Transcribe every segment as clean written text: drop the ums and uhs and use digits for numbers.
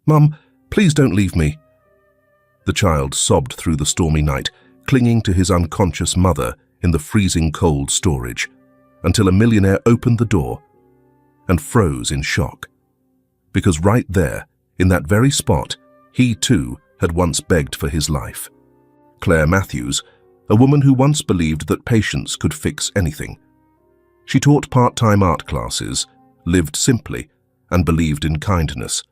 "Mum, please don't leave me." The child sobbed through the stormy night, clinging to his unconscious mother in the freezing cold storage, until a millionaire opened the door and froze in shock. Because right there, in that very spot, he too had once begged for his life. Claire Matthews, a woman who once believed that patience could fix anything. She taught part-time art classes, lived simply, and believed in kindness.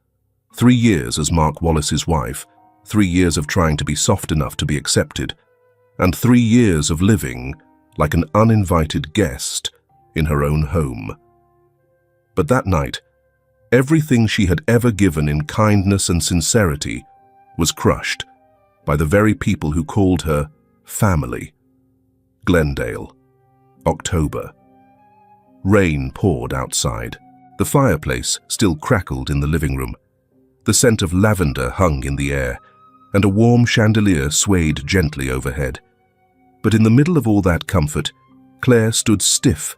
3 years as Mark Wallace's wife, 3 years of trying to be soft enough to be accepted, and 3 years of living like an uninvited guest in her own home. But that night, everything she had ever given in kindness and sincerity was crushed by the very people who called her family. Glendale. October. Rain poured outside. The fireplace still crackled in the living room. The scent of lavender hung in the air, and a warm chandelier swayed gently overhead. But in the middle of all that comfort, Claire stood stiff,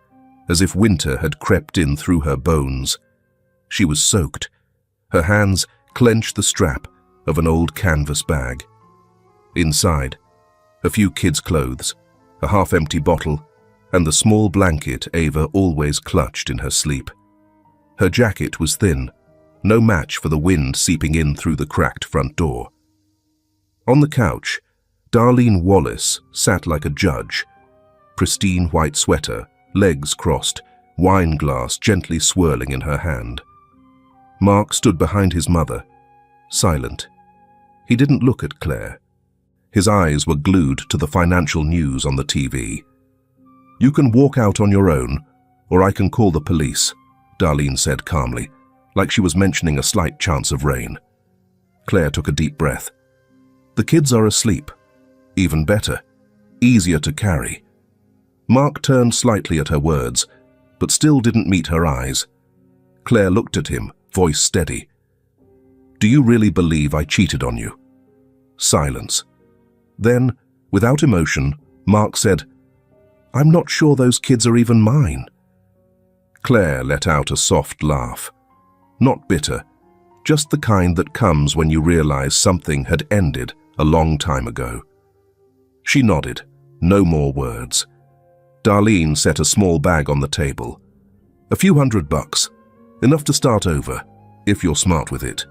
as if winter had crept in through her bones. She was soaked. Her hands clenched the strap of an old canvas bag. Inside, a few kids' clothes, a half-empty bottle, and the small blanket Ava always clutched in her sleep. Her jacket was thin, no match for the wind seeping in through the cracked front door. On the couch, Darlene Wallace sat like a judge, pristine white sweater, legs crossed, wine glass gently swirling in her hand. Mark stood behind his mother, silent. He didn't look at Claire. His eyes were glued to the financial news on the TV. "You can walk out on your own, or I can call the police," Darlene said calmly, like she was mentioning a slight chance of rain. Claire took a deep breath. "The kids are asleep. Even better. Easier to carry." Mark turned slightly at her words, but still didn't meet her eyes. Claire looked at him, voice steady. "Do you really believe I cheated on you?" Silence. Then, without emotion, Mark said, "I'm not sure those kids are even mine." Claire let out a soft laugh. Not bitter, just the kind that comes when you realize something had ended a long time ago. She nodded, no more words. Darlene set a small bag on the table. "A few $100, enough to start over, if you're smart with it."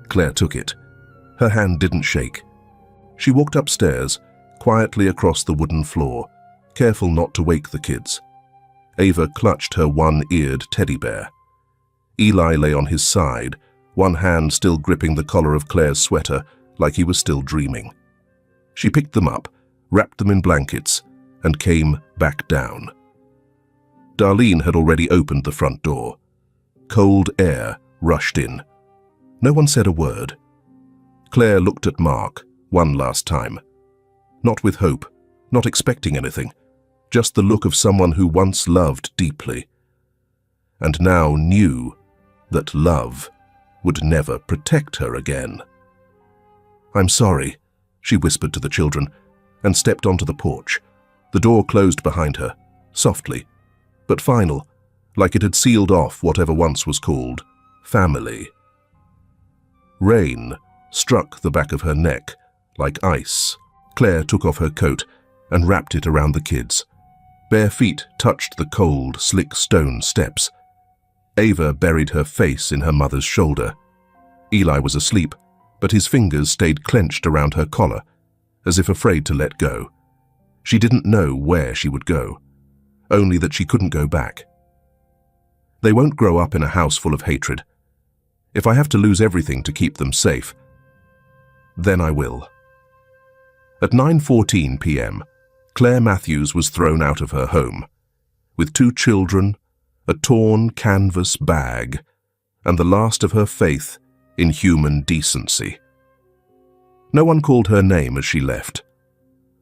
Claire took it. Her hand didn't shake. She walked upstairs, quietly across the wooden floor, careful not to wake the kids. Ava clutched her one-eared teddy bear. Eli lay on his side, one hand still gripping the collar of Claire's sweater, like he was still dreaming. She picked them up, wrapped them in blankets, and came back down. Darlene had already opened the front door. Cold air rushed in. No one said a word. Claire looked at Mark one last time. Not with hope, not expecting anything, just the look of someone who once loved deeply, and now knew that love would never protect her again. "I'm sorry," she whispered to the children, and stepped onto the porch. The door closed behind her, softly, but final, like it had sealed off whatever once was called family. Rain struck the back of her neck like ice. Claire took off her coat and wrapped it around the kids. Bare feet touched the cold, slick stone steps. Ava buried her face in her mother's shoulder. Eli was asleep, but his fingers stayed clenched around her collar, as if afraid to let go. She didn't know where she would go, only that she couldn't go back. They won't grow up in a house full of hatred. If I have to lose everything to keep them safe, then I will. At 9:14 p.m., Claire Matthews was thrown out of her home, with 2 children, a torn canvas bag, and the last of her faith in human decency. No one called her name as she left.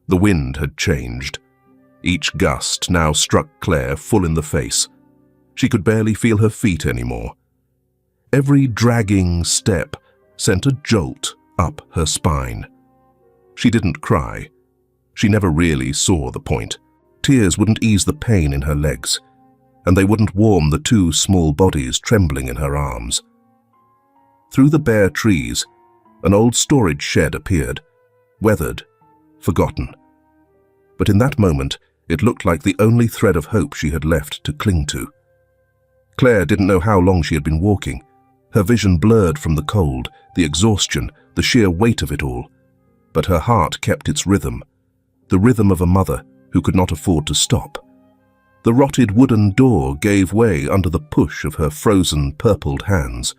The wind had changed. Each gust now struck Claire full in the face. She could barely feel her feet anymore. Every dragging step sent a jolt up her spine. She didn't cry. She never really saw the point. Tears wouldn't ease the pain in her legs, and they wouldn't warm the 2 small bodies trembling in her arms. Through the bare trees, an old storage shed appeared, weathered, forgotten. But in that moment, it looked like the only thread of hope she had left to cling to. Claire didn't know how long she had been walking. Her vision blurred from the cold, the exhaustion, the sheer weight of it all. But her heart kept its rhythm, the rhythm of a mother who could not afford to stop. The rotted wooden door gave way under the push of her frozen, purpled hands.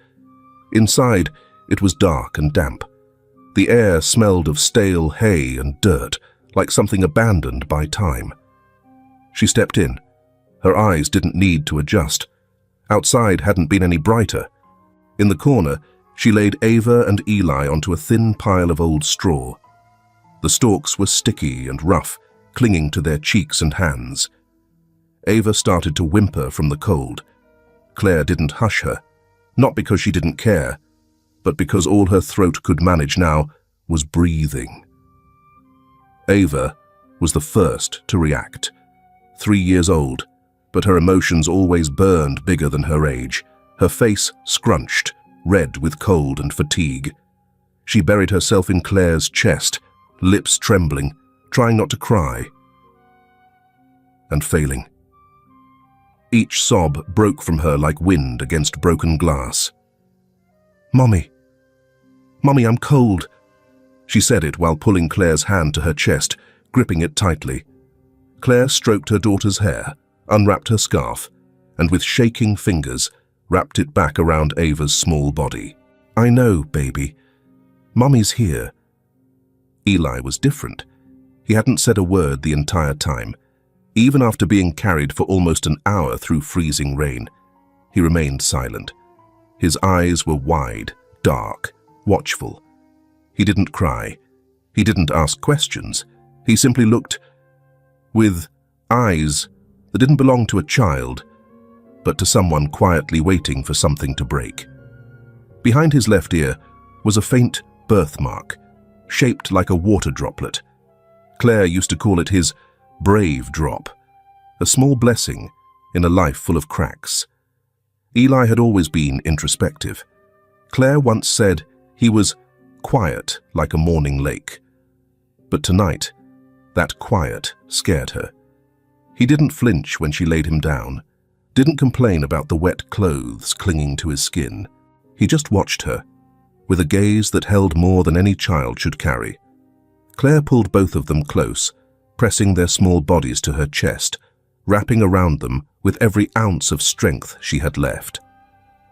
Inside, it was dark and damp. The air smelled of stale hay and dirt, like something abandoned by time. She stepped in. Her eyes didn't need to adjust. Outside hadn't been any brighter. In the corner, she laid Ava and Eli onto a thin pile of old straw. The stalks were sticky and rough, clinging to their cheeks and hands. Ava started to whimper from the cold. Claire didn't hush her, not because she didn't care, but because all her throat could manage now was breathing. Ava was the first to react. 3 years old, but her emotions always burned bigger than her age. Her face scrunched, red with cold and fatigue. She buried herself in Claire's chest, lips trembling, trying not to cry, and failing. Each sob broke from her like wind against broken glass. "Mommy, Mommy, I'm cold." She said it while pulling Claire's hand to her chest, gripping it tightly. Claire stroked her daughter's hair, unwrapped her scarf, and with shaking fingers, wrapped it back around Ava's small body. "I know, baby. Mommy's here." Eli was different. He hadn't said a word the entire time. Even after being carried for almost an hour through freezing rain, he remained silent. His eyes were wide, dark, watchful. He didn't cry. He didn't ask questions. He simply looked with eyes that didn't belong to a child, but to someone quietly waiting for something to break. Behind his left ear was a faint birthmark, shaped like a water droplet. Claire used to call it his brave drop, a small blessing in a life full of cracks. Eli had always been introspective. Claire once said he was quiet like a morning lake. But tonight, that quiet scared her. He didn't flinch when she laid him down, didn't complain about the wet clothes clinging to his skin. He just watched her, with a gaze that held more than any child should carry. Claire pulled both of them close, pressing their small bodies to her chest, wrapping around them with every ounce of strength she had left.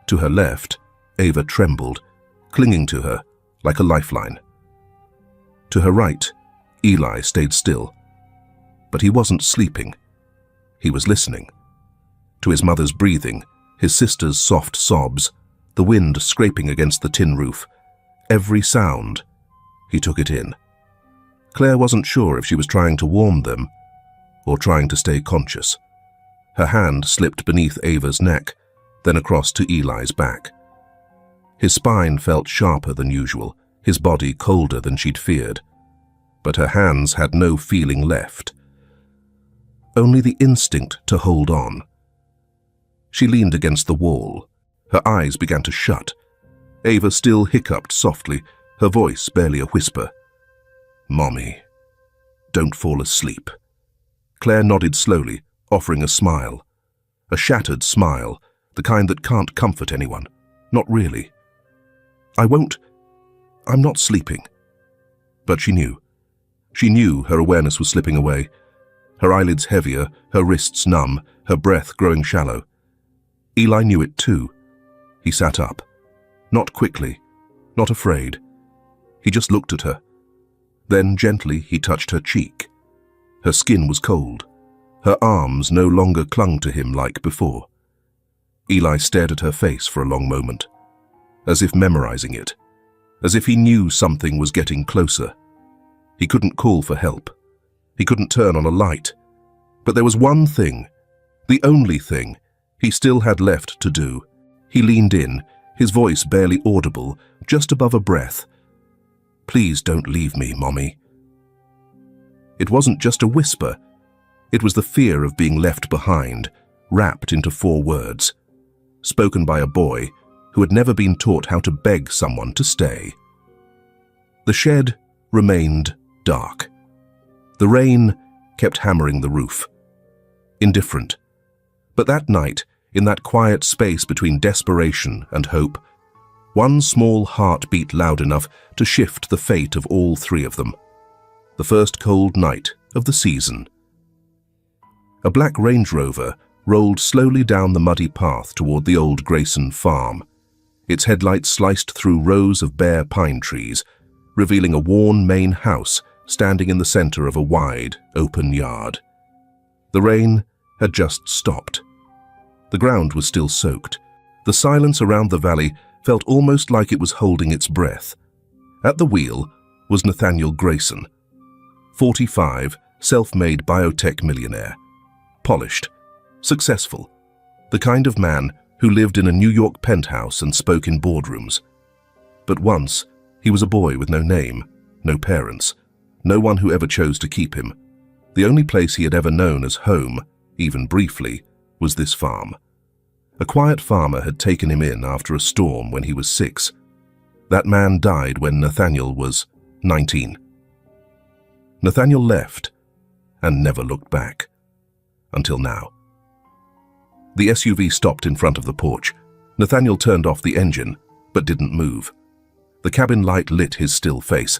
To her left, Ava trembled, clinging to her like a lifeline. To her right, Eli stayed still. But he wasn't sleeping. He was listening. To his mother's breathing, his sister's soft sobs, the wind scraping against the tin roof. Every sound, he took it in. Claire wasn't sure if she was trying to warm them or trying to stay conscious. Her hand slipped beneath Ava's neck, then across to Eli's back. His spine felt sharper than usual, his body colder than she'd feared. But her hands had no feeling left, only the instinct to hold on. She leaned against the wall. Her eyes began to shut. Ava still hiccuped softly, her voice barely a whisper. "Mommy, don't fall asleep." Claire nodded slowly, offering a smile. A shattered smile, the kind that can't comfort anyone. Not really. "I won't. I'm not sleeping." But she knew. She knew her awareness was slipping away. Her eyelids heavier, her wrists numb, her breath growing shallow. Eli knew it too. He sat up. Not quickly, not afraid. He just looked at her. Then gently he touched her cheek. Her skin was cold. Her arms no longer clung to him like before. Eli stared at her face for a long moment, as if memorizing it, as if he knew something was getting closer. He couldn't call for help. He couldn't turn on a light. But there was one thing, the only thing, he still had left to do. He leaned in, his voice barely audible, just above a breath. "Please don't leave me, Mommy." It wasn't just a whisper. It was the fear of being left behind, wrapped into 4 words. Spoken by a boy, who had never been taught how to beg someone to stay. The shed remained dark. The rain kept hammering the roof. Indifferent. But that night, in that quiet space between desperation and hope, one small heart beat loud enough to shift the fate of all three of them. The first cold night of the season. A black Range Rover rolled slowly down the muddy path toward the old Grayson farm. Its headlights sliced through rows of bare pine trees, revealing a worn main house standing in the center of a wide, open yard. The rain had just stopped. The ground was still soaked. The silence around the valley felt almost like it was holding its breath. At the wheel was Nathaniel Grayson, 45, self-made biotech millionaire. Polished, successful, the kind of man who lived in a New York penthouse and spoke in boardrooms. But once, he was a boy with no name, no parents, no one who ever chose to keep him. The only place he had ever known as home, even briefly, was this farm. A quiet farmer had taken him in after a storm when he was 6. That man died when Nathaniel was 19. Nathaniel left and never looked back. Until now. The SUV stopped in front of the porch. Nathaniel turned off the engine, but didn't move. The cabin light lit his still face.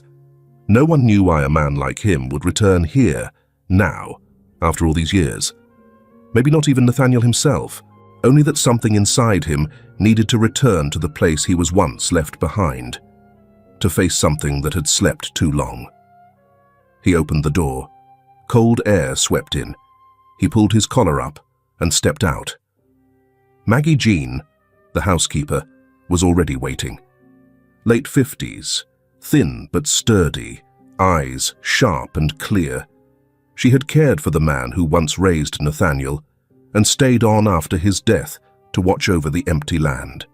No one knew why a man like him would return here, now, after all these years. Maybe not even Nathaniel himself, only that something inside him needed to return to the place he was once left behind, to face something that had slept too long. He opened the door. Cold air swept in. He pulled his collar up and stepped out. Maggie Jean, the housekeeper, was already waiting. Late 50s, thin but sturdy, eyes sharp and clear. She had cared for the man who once raised Nathaniel and stayed on after his death to watch over the empty land.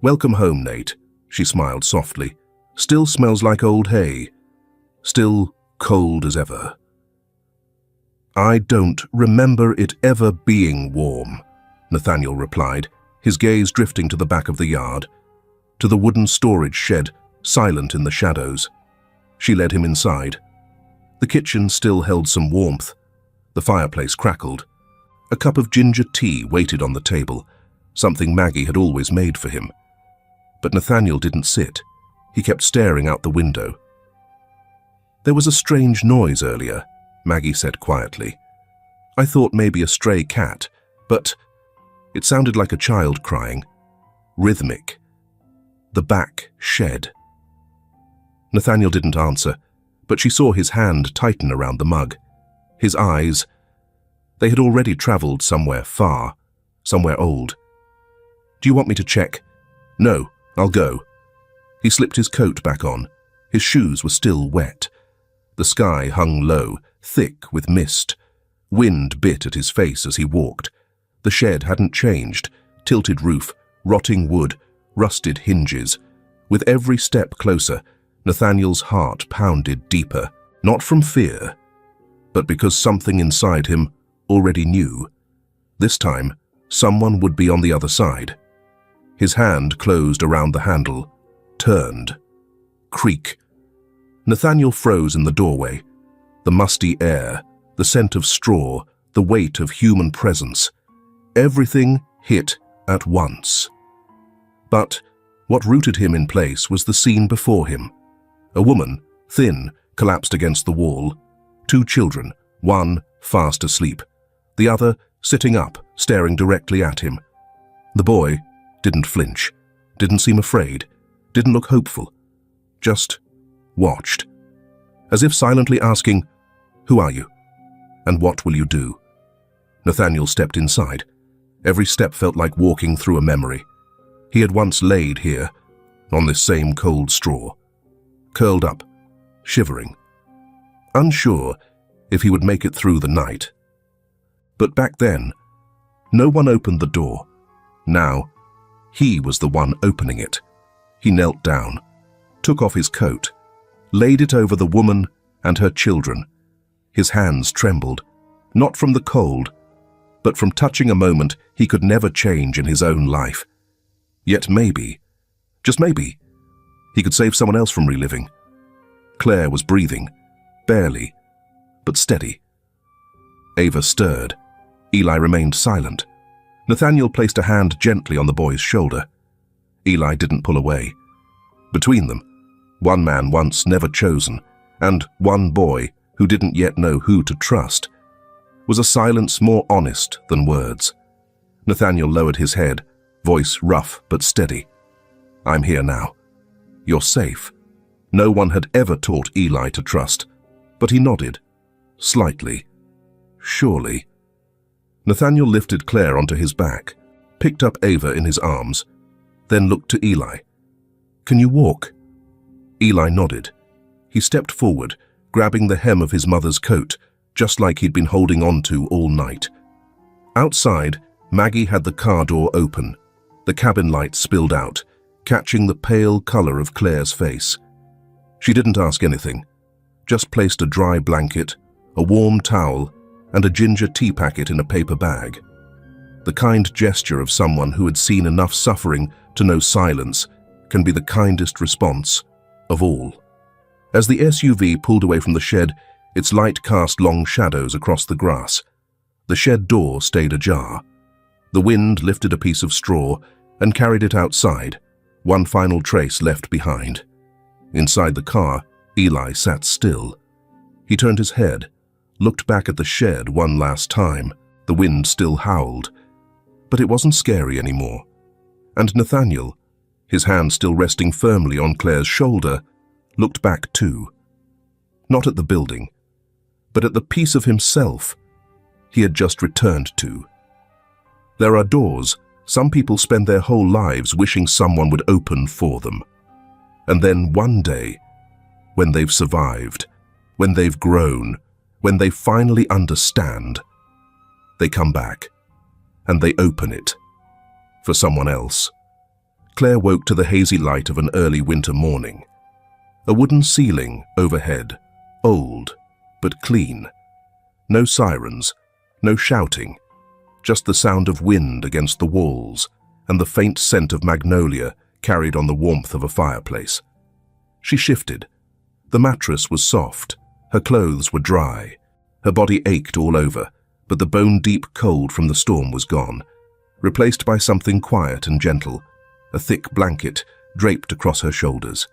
"Welcome home, Nate," she smiled softly. "Still smells like old hay. Still cold as ever." "I don't remember it ever being warm," Nathaniel replied, his gaze drifting to the back of the yard, to the wooden storage shed, silent in the shadows. She led him inside. The kitchen still held some warmth. The fireplace crackled. A cup of ginger tea waited on the table, something Maggie had always made for him. But Nathaniel didn't sit. He kept staring out the window. "There was a strange noise earlier," Maggie said quietly. "I thought maybe a stray cat, but it sounded like a child crying. Rhythmic. The back shed." Nathaniel didn't answer, but she saw his hand tighten around the mug. His eyes, they had already traveled somewhere far, somewhere old. "Do you want me to check?" "No, I'll go." He slipped his coat back on. His shoes were still wet. The sky hung low, thick with mist. Wind bit at his face as he walked. The shed hadn't changed. Tilted roof, rotting wood, rusted hinges. With every step closer, Nathaniel's heart pounded deeper, not from fear, but because something inside him already knew. This time, someone would be on the other side. His hand closed around the handle, turned. Creak. Nathaniel froze in the doorway. The musty air, the scent of straw, the weight of human presence. Everything hit at once. But what rooted him in place was the scene before him. A woman, thin, collapsed against the wall. 2 children, one fast asleep. The other sitting up, staring directly at him. The boy didn't flinch, didn't seem afraid, didn't look hopeful. Just watched, as if silently asking, "Who are you? And what will you do?" Nathaniel stepped inside. Every step felt like walking through a memory. He had once laid here, on this same cold straw, curled up, shivering, unsure if he would make it through the night. But back then, no one opened the door. Now, he was the one opening it. He knelt down, took off his coat, laid it over the woman and her children. His hands trembled, not from the cold, but from touching a moment he could never change in his own life. Yet maybe, just maybe, he could save someone else from reliving. Claire was breathing, barely, but steady. Ava stirred. Eli remained silent. Nathaniel placed a hand gently on the boy's shoulder. Eli didn't pull away. Between them, one man once never chosen, and one boy who didn't yet know who to trust, was a silence more honest than words. Nathaniel lowered his head, voice rough but steady. "I'm here now. You're safe." No one had ever taught Eli to trust, but he nodded, slightly. Surely. Nathaniel lifted Claire onto his back, picked up Ava in his arms, then looked to Eli. "Can you walk?" Eli nodded. He stepped forward, grabbing the hem of his mother's coat, just like he'd been holding on to all night. Outside, Maggie had the car door open. The cabin light spilled out, catching the pale color of Claire's face. She didn't ask anything, just placed a dry blanket, a warm towel, and a ginger tea packet in a paper bag. The kind gesture of someone who had seen enough suffering to know silence can be the kindest response of all. As the SUV pulled away from the shed, its light cast long shadows across the grass. The shed door stayed ajar. The wind lifted a piece of straw and carried it outside, one final trace left behind. Inside the car, Eli sat still. He turned his head, looked back at the shed one last time. The wind still howled, but it wasn't scary anymore. And Nathaniel, his hand still resting firmly on Claire's shoulder, looked back too. Not at the building, but at the piece of himself he had just returned to. There are doors some people spend their whole lives wishing someone would open for them. And then one day, when they've survived, when they've grown, when they finally understand, they come back, and they open it for someone else. Claire woke to the hazy light of an early winter morning. A wooden ceiling overhead, old but clean. No sirens, no shouting, just the sound of wind against the walls and the faint scent of magnolia carried on the warmth of a fireplace. She shifted. The mattress was soft, her clothes were dry, her body ached all over, but the bone-deep cold from the storm was gone, replaced by something quiet and gentle, a thick blanket draped across her shoulders.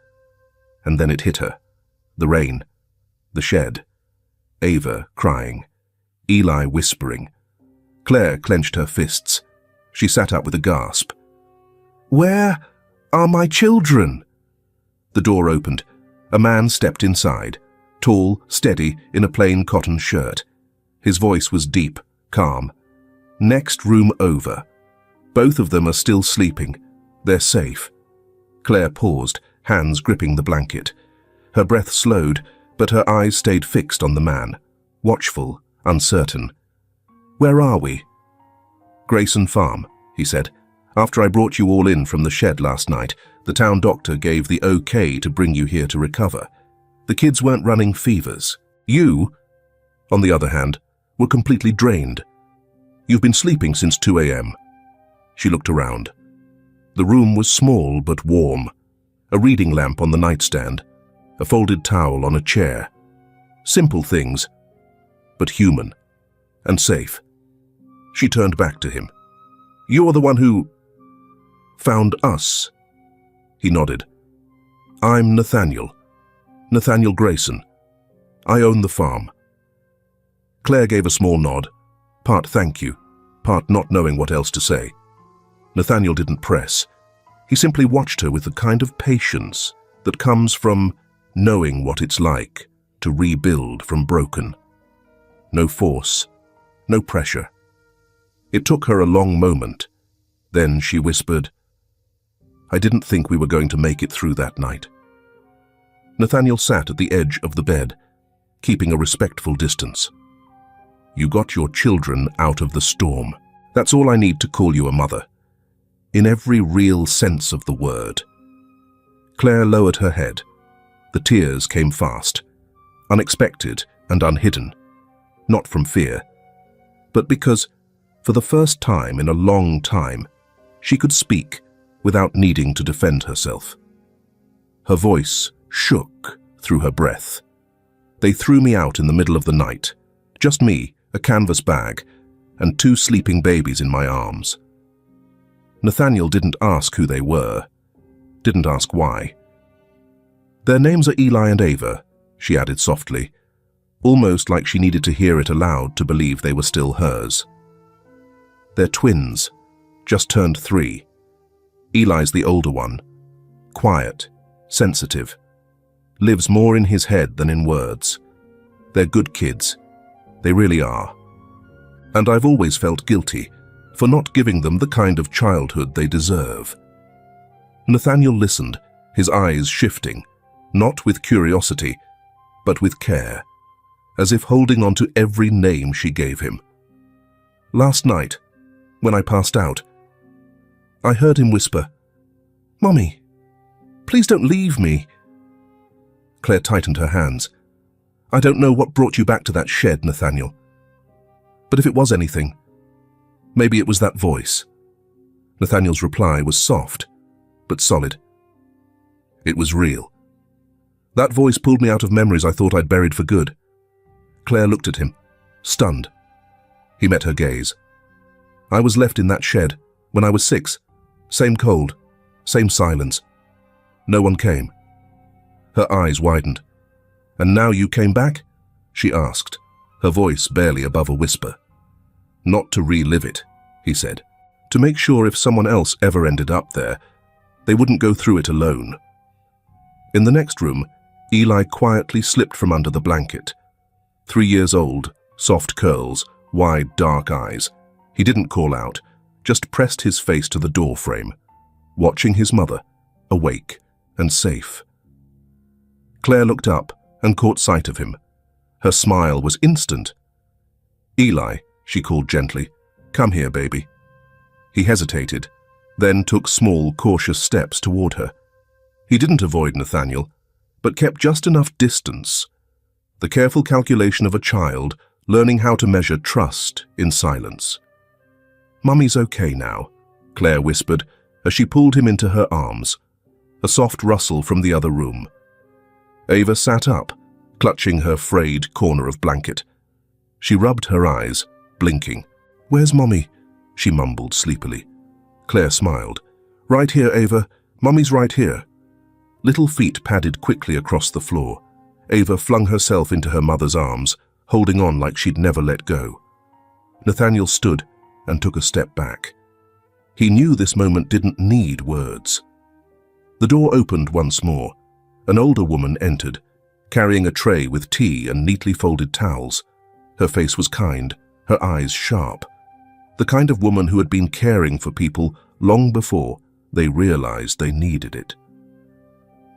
And then it hit her. The rain, the shed, Ava crying, Eli whispering. Claire clenched her fists. She sat up with a gasp. "Where are my children?" The door opened. A man stepped inside, tall, steady, in a plain cotton shirt. His voice was deep, calm. "Next room over. Both of them are still sleeping. They're safe." Claire paused, hands gripping the blanket. Her breath slowed, but her eyes stayed fixed on the man, watchful, uncertain. "Where are we?" "Grayson Farm," he said. "After I brought you all in from the shed last night, the town doctor gave the okay to bring you here to recover. The kids weren't running fevers. You, on the other hand, were completely drained. You've been sleeping since 2 a.m. She looked around. The room was small but warm. A reading lamp on the nightstand, a folded towel on a chair. Simple things, but human and safe. She turned back to him. "You're the one who found us." He nodded. "I'm Nathaniel Grayson. I own the farm." Claire gave a small nod, part thank you, part not knowing what else to say. Nathaniel didn't press. He simply watched her with the kind of patience that comes from knowing what it's like to rebuild from broken. No force, no pressure. It took her a long moment. Then she whispered, "I didn't think we were going to make it through that night." Nathaniel sat at the edge of the bed, keeping a respectful distance. "You got your children out of the storm. That's all I need to call you a mother. In every real sense of the word." Claire lowered her head. The tears came fast, unexpected and unhidden, not from fear, but because, for the first time in a long time, she could speak without needing to defend herself. Her voice shook through her breath. They threw me out in the middle of the night, just me, a canvas bag, and 2 sleeping babies in my arms. Nathaniel didn't ask who they were, didn't ask why. Their names are Eli and Ava, she added softly, almost like she needed to hear it aloud to believe they were still hers. They're twins, just turned 3. Eli's the older one, quiet, sensitive, lives more in his head than in words. They're good kids, they really are. And I've always felt guilty for not giving them the kind of childhood they deserve. Nathaniel listened, his eyes shifting, not with curiosity, but with care, as if holding on to every name she gave him. Last night, when I passed out, I heard him whisper, "Mommy, please don't leave me." Claire tightened her hands. "I don't know what brought you back to that shed, Nathaniel. But if it was anything, maybe it was that voice." Nathaniel's reply was soft, but solid. It was real. That voice pulled me out of memories I thought I'd buried for good. Claire looked at him, stunned. He met her gaze. "I was left in that shed when I was 6. Same cold, same silence. No one came." Her eyes widened. "And now you came back?" she asked, her voice barely above a whisper. "Not to relive it," he said, "to make sure if someone else ever ended up there, they wouldn't go through it alone." In the next room, Eli quietly slipped from under the blanket. 3 years old, soft curls, wide dark eyes. He didn't call out, just pressed his face to the door frame, watching his mother, awake and safe. Claire looked up and caught sight of him. Her smile was instant. "Eli," she called gently, "come here, baby." He hesitated, then took small, cautious steps toward her. He didn't avoid Nathaniel, but kept just enough distance. The careful calculation of a child learning how to measure trust in silence. "Mummy's okay now," Claire whispered as she pulled him into her arms. A soft rustle from the other room. Ava sat up, clutching her frayed corner of blanket. She rubbed her eyes, blinking. "Where's Mommy?" she mumbled sleepily. Claire smiled. "Right here, Ava. Mummy's right here." Little feet padded quickly across the floor. Ava flung herself into her mother's arms, holding on like she'd never let go. Nathaniel stood and took a step back. He knew this moment didn't need words. The door opened once more. An older woman entered, carrying a tray with tea and neatly folded towels. Her face was kind, her eyes sharp. The kind of woman who had been caring for people long before they realized they needed it.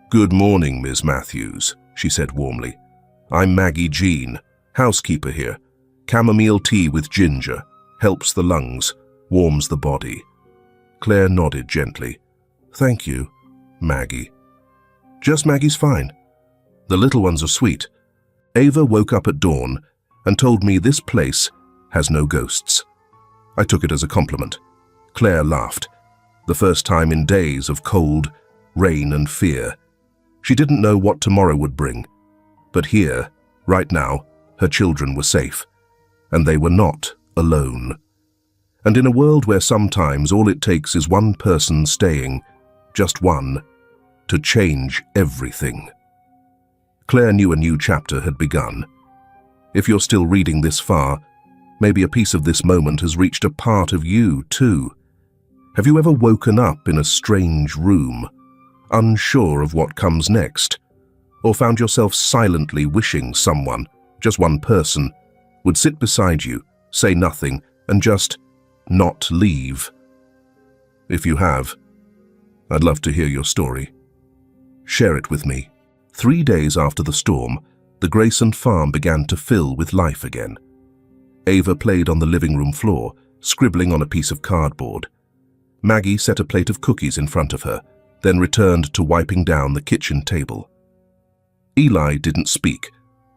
"Good morning, Miss Matthews," she said warmly. "I'm Maggie Jean, housekeeper here. Chamomile tea with ginger. Helps the lungs, warms the body." Claire nodded gently. "Thank you, Maggie." "Just Maggie's fine. The little ones are sweet. Ava woke up at dawn and told me this place has no ghosts." I took it as a compliment. Claire laughed. The first time in days of cold, rain and fear. She didn't know what tomorrow would bring. But here, right now, her children were safe. And they were not alone. And in a world where sometimes all it takes is one person staying, just one, to change everything. Claire knew a new chapter had begun. If you're still reading this far, maybe a piece of this moment has reached a part of you too. Have you ever woken up in a strange room, unsure of what comes next, or found yourself silently wishing someone, just one person, would sit beside you, say nothing, and just not leave? If you have, I'd love to hear your story. Share it with me. 3 days after the storm, the Grayson farm began to fill with life again. Ava played on the living room floor, scribbling on a piece of cardboard. Maggie set a plate of cookies in front of her, then returned to wiping down the kitchen table. Eli didn't speak,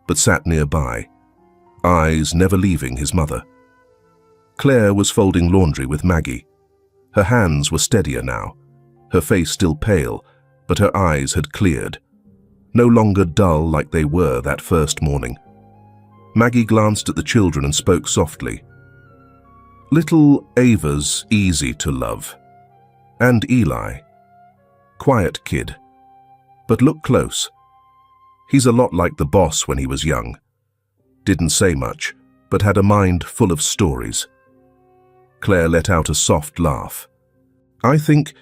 but sat nearby, eyes never leaving his mother. Claire was folding laundry with Maggie. Her hands were steadier now, her face still pale, but her eyes had cleared, no longer dull like they were that first morning. Maggie glanced at the children and spoke softly. "Little Ava's easy to love. And Eli. Quiet kid. But look close. He's a lot like the boss when he was young. Didn't say much, but had a mind full of stories." Claire let out a soft laugh. "I think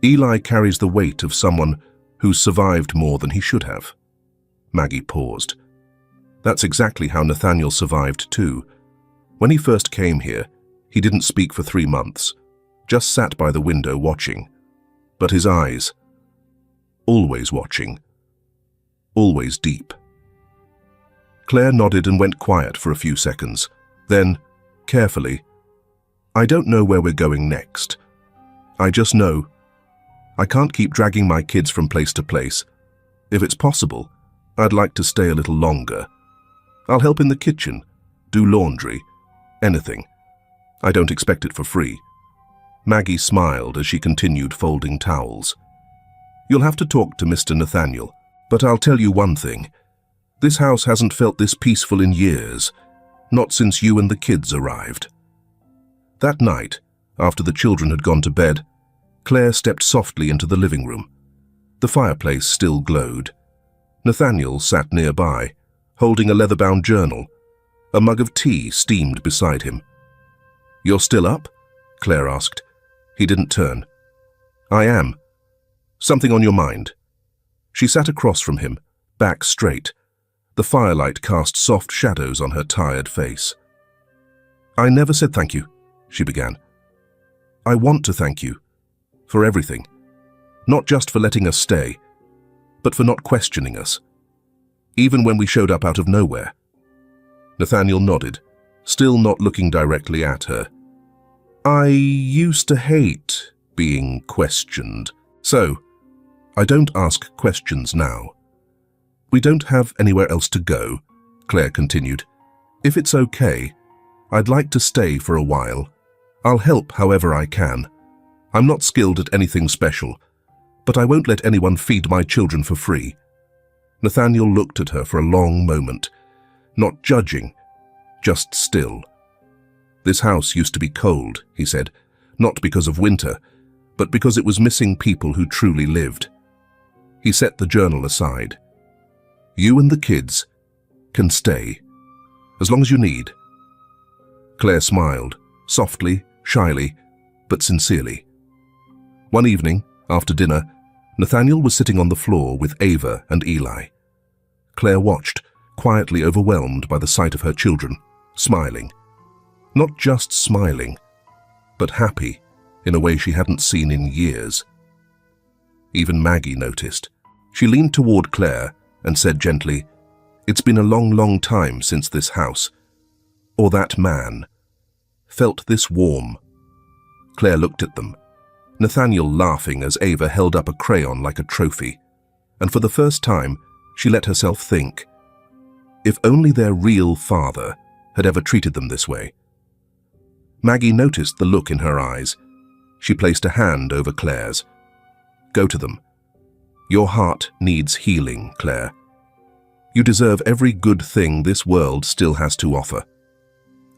Eli carries the weight of someone who's survived more than he should have." Maggie paused. That's exactly how Nathaniel survived too. When he first came here, he didn't speak for 3 months, just sat by the window watching. But his eyes, always watching, always deep. Claire nodded and went quiet for a few seconds. Then, carefully, "I don't know where we're going next. I just know I can't keep dragging my kids from place to place. If it's possible, I'd like to stay a little longer. I'll help in the kitchen, do laundry, anything. I don't expect it for free." Maggie smiled as she continued folding towels. "You'll have to talk to Mr. Nathaniel, but I'll tell you one thing. This house hasn't felt this peaceful in years, not since you and the kids arrived." That night, after the children had gone to bed, Claire stepped softly into the living room. The fireplace still glowed. Nathaniel sat nearby, holding a leather-bound journal. A mug of tea steamed beside him. "You're still up?" Claire asked. He didn't turn. "I am. Something on your mind?" She sat across from him, back straight. The firelight cast soft shadows on her tired face. "I never said thank you," she began. "I want to thank you. For everything. Not just for letting us stay, but for not questioning us. Even when we showed up out of nowhere." Nathaniel nodded, still not looking directly at her. "I used to hate being questioned, so I don't ask questions now." "We don't have anywhere else to go," Claire continued. "If it's okay, I'd like to stay for a while. I'll help however I can. I'm not skilled at anything special, but I won't let anyone feed my children for free." Nathaniel looked at her for a long moment, not judging, just still. "This house used to be cold," he said, "not because of winter, but because it was missing people who truly lived." He set the journal aside. "You and the kids can stay, as long as you need." Claire smiled, softly, shyly, but sincerely. One evening, after dinner, Nathaniel was sitting on the floor with Ava and Eli. Claire watched, quietly overwhelmed by the sight of her children, smiling. Not just smiling, but happy in a way she hadn't seen in years. Even Maggie noticed. She leaned toward Claire and said gently, "It's been a long, long time since this house, or that man, felt this warm." Claire looked at them, Nathaniel laughing as Ava held up a crayon like a trophy, and for the first time she let herself think, if only their real father had ever treated them this way. Maggie noticed the look in her eyes. She placed a hand over Claire's. "Go to them. Your heart needs healing, Claire. You deserve every good thing this world still has to offer."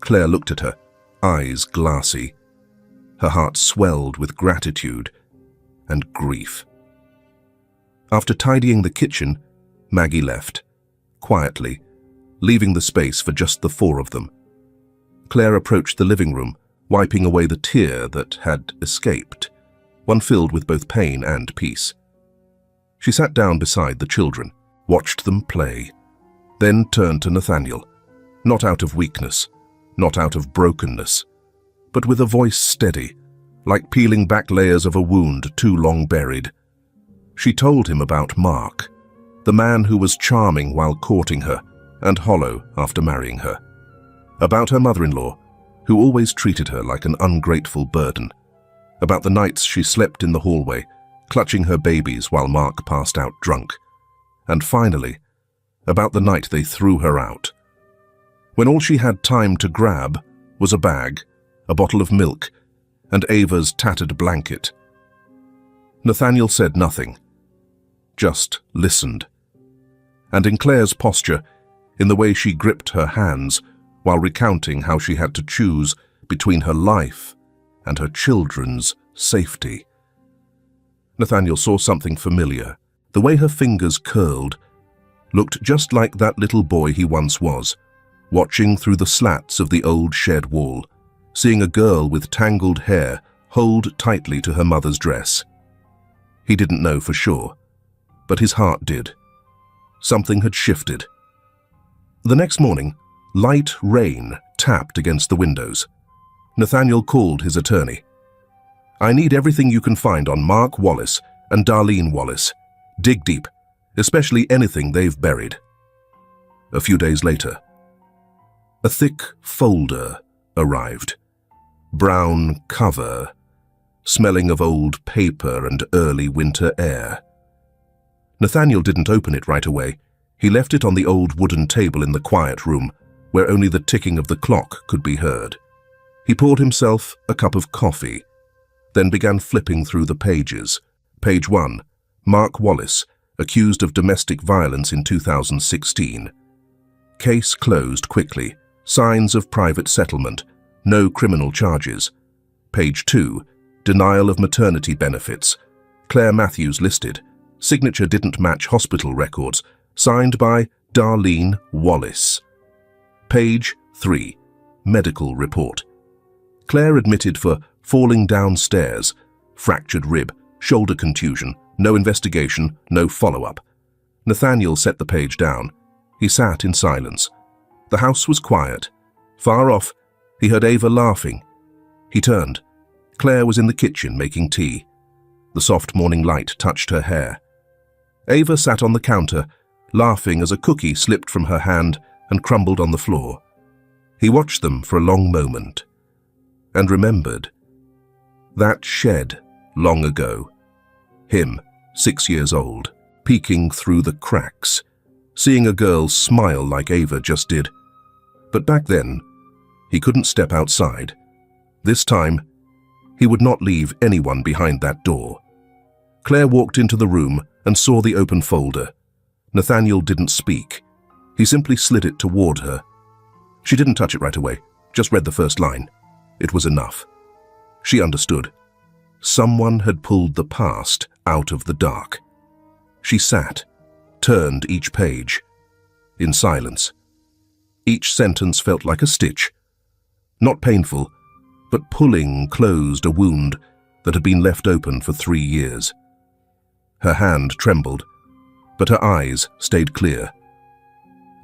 Claire looked at her, eyes glassy. Her heart swelled with gratitude and grief. After tidying the kitchen, Maggie left, quietly, leaving the space for just the 4 of them. Claire approached the living room, wiping away the tear that had escaped, one filled with both pain and peace. She sat down beside the children, watched them play, then turned to Nathaniel, not out of weakness, not out of brokenness, but with a voice steady, like peeling back layers of a wound too long buried. She told him about Mark, the man who was charming while courting her and hollow after marrying her. About her mother-in-law, who always treated her like an ungrateful burden. About the nights she slept in the hallway, clutching her babies while Mark passed out drunk. And finally, about the night they threw her out, when all she had time to grab was a bag, a bottle of milk, and Ava's tattered blanket. Nathaniel said nothing, just listened. And in Claire's posture, in the way she gripped her hands while recounting how she had to choose between her life and her children's safety, Nathaniel saw something familiar. The way her fingers curled looked just like that little boy he once was, watching through the slats of the old shed wall, seeing a girl with tangled hair hold tightly to her mother's dress. He didn't know for sure, but his heart did. Something had shifted. The next morning, light rain tapped against the windows. Nathaniel called his attorney. "I need everything you can find on Mark Wallace and Darlene Wallace. Dig deep, especially anything they've buried." A few days later, a thick folder arrived. Brown cover, smelling of old paper and early winter air. Nathaniel didn't open it right away. He left it on the old wooden table in the quiet room, where only the ticking of the clock could be heard. He poured himself a cup of coffee, then began flipping through the pages. Page 1, Mark Wallace, accused of domestic violence in 2016. Case closed quickly. Signs of private settlement. No criminal charges. Page 2, denial of maternity benefits. Claire Matthews listed. Signature didn't match hospital records. Signed by Darlene Wallace. Page 3, medical report. Claire admitted for falling downstairs, fractured rib, shoulder contusion, no investigation, no follow-up. Nathaniel set the page down. He sat in silence. The house was quiet. Far off, he heard Ava laughing. He turned. Claire was in the kitchen making tea. The soft morning light touched her hair. Ava sat on the counter, laughing as a cookie slipped from her hand and crumbled on the floor. He watched them for a long moment and remembered that shed long ago. Him, 6 years old, peeking through the cracks, seeing a girl smile like Ava just did. But back then, he couldn't step outside. This time, he would not leave anyone behind that door. Claire walked into the room and saw the open folder. Nathaniel didn't speak. He simply slid it toward her. She didn't touch it right away, just read the first line. It was enough. She understood. Someone had pulled the past out of the dark. She sat, turned each page, in silence. Each sentence felt like a stitch. Not painful, but pulling closed a wound that had been left open for 3 years. Her hand trembled, but her eyes stayed clear.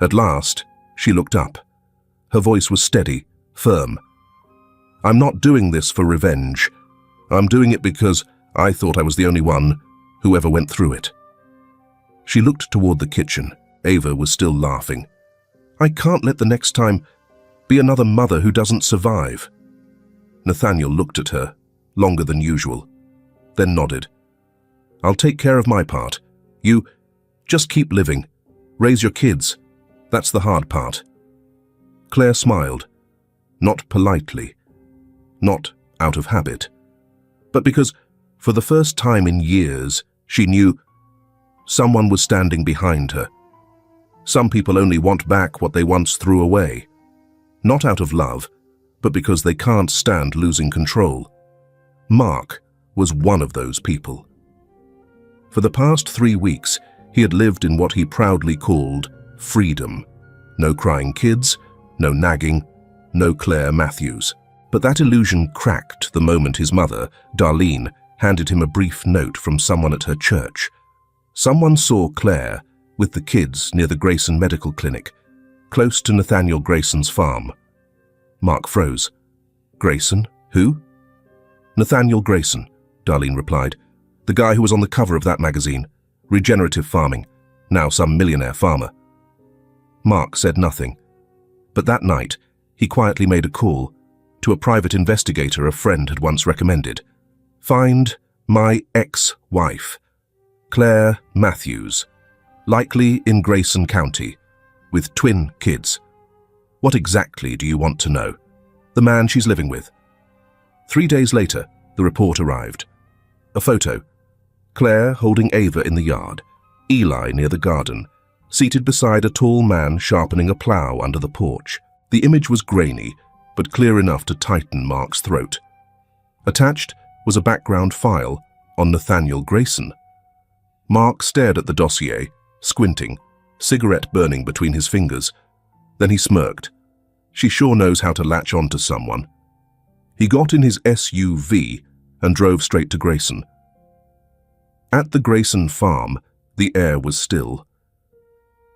At last, she looked up. Her voice was steady, firm. "I'm not doing this for revenge. I'm doing it because I thought I was the only one who ever went through it." She looked toward the kitchen. Ava was still laughing. "I can't let the next time be another mother who doesn't survive." Nathaniel looked at her, longer than usual, then nodded. "I'll take care of my part. You just keep living. Raise your kids. That's the hard part." Claire smiled, not politely, not out of habit, but because, for the first time in years, she knew someone was standing behind her. Some people only want back what they once threw away, not out of love, but because they can't stand losing control. Mark was one of those people. For the past 3 weeks, he had lived in what he proudly called freedom. No crying kids, no nagging, no Claire Matthews. But that illusion cracked the moment his mother, Darlene, handed him a brief note from someone at her church. Someone saw Claire with the kids near the Grayson Medical Clinic, close to Nathaniel Grayson's farm. Mark froze. "Grayson? Who?" "Nathaniel Grayson," Darlene replied. "The guy who was on the cover of that magazine. Regenerative farming. Now some millionaire farmer." Mark said nothing. But that night, he quietly made a call to a private investigator a friend had once recommended. "Find my ex-wife, Claire Matthews, likely in Grayson County, with twin kids. What exactly do you want to know? The man she's living with." 3 days later, the report arrived. A photo. Claire holding Ava in the yard, Eli near the garden, seated beside a tall man sharpening a plough under the porch. The image was grainy, but clear enough to tighten Mark's throat. Attached was a background file on Nathaniel Grayson. Mark stared at the dossier, squinting, cigarette burning between his fingers. Then he smirked. She sure knows how to latch on to someone. He got in his SUV and drove straight to Grayson. At the Grayson farm, the air was still.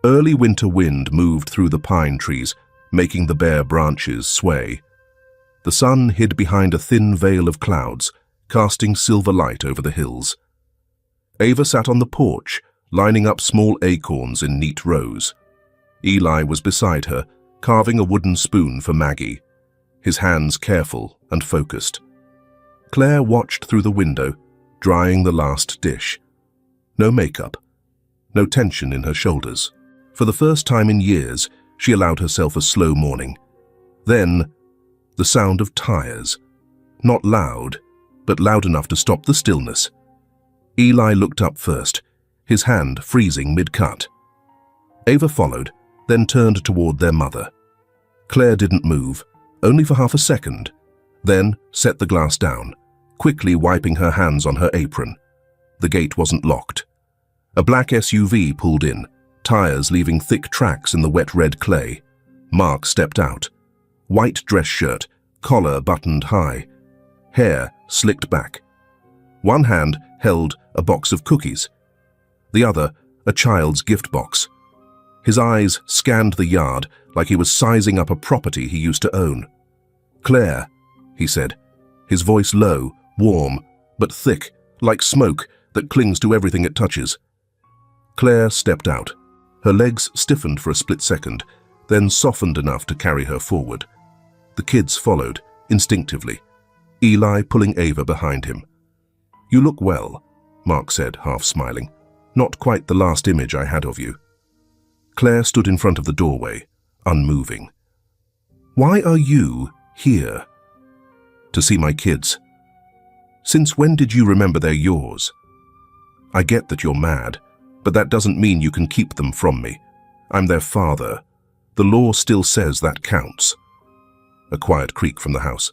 Early winter wind moved through the pine trees, making the bare branches sway. The sun hid behind a thin veil of clouds, casting silver light over the hills. Ava sat on the porch, lining up small acorns in neat rows. Eli was beside her, carving a wooden spoon for Maggie, his hands careful and focused. Claire watched through the window, drying the last dish. No makeup, no tension in her shoulders. For the first time in years, she allowed herself a slow morning. Then, the sound of tires. Not loud, but loud enough to stop the stillness. Eli looked up first, his hand freezing mid-cut. Ava followed, then turned toward their mother. Claire didn't move, only for half a second, then set the glass down, quickly wiping her hands on her apron. The gate wasn't locked. A black SUV pulled in, tires leaving thick tracks in the wet red clay. Mark stepped out. White dress shirt, collar buttoned high, hair slicked back. One hand held a box of cookies, the other a child's gift box. His eyes scanned the yard like he was sizing up a property he used to own. "Claire," he said, his voice low, warm, but thick, like smoke that clings to everything it touches. Claire stepped out. Her legs stiffened for a split second, then softened enough to carry her forward. The kids followed, instinctively, Eli pulling Ava behind him. "You look well," Mark said, half smiling. "Not quite the last image I had of you." Claire stood in front of the doorway, unmoving. "Why are you here?" "To see my kids." "Since when did you remember they're yours?" "I get that you're mad, but that doesn't mean you can keep them from me. I'm their father. The law still says that counts." A quiet creak from the house.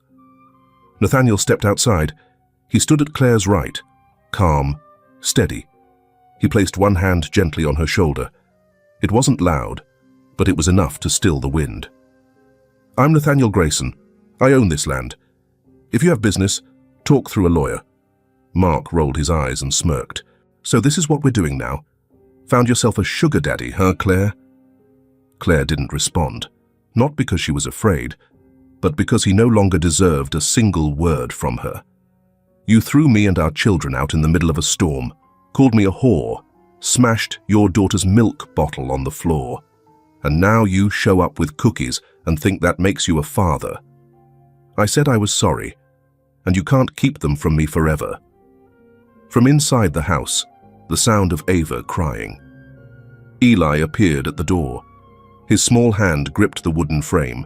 Nathaniel stepped outside. He stood at Claire's right, calm, steady. He placed one hand gently on her shoulder. It wasn't loud, but it was enough to still the wind. "I'm Nathaniel Grayson. I own this land. If you have business, talk through a lawyer." Mark rolled his eyes and smirked. "So this is what we're doing now? Found yourself a sugar daddy, huh, Claire?" Claire didn't respond, not because she was afraid, but because he no longer deserved a single word from her. "You threw me and our children out in the middle of a storm, called me a whore, smashed your daughter's milk bottle on the floor, and now you show up with cookies and think that makes you a father. I said I was sorry, and you can't keep them from me forever." From inside the house, the sound of Ava crying. Eli appeared at the door. His small hand gripped the wooden frame.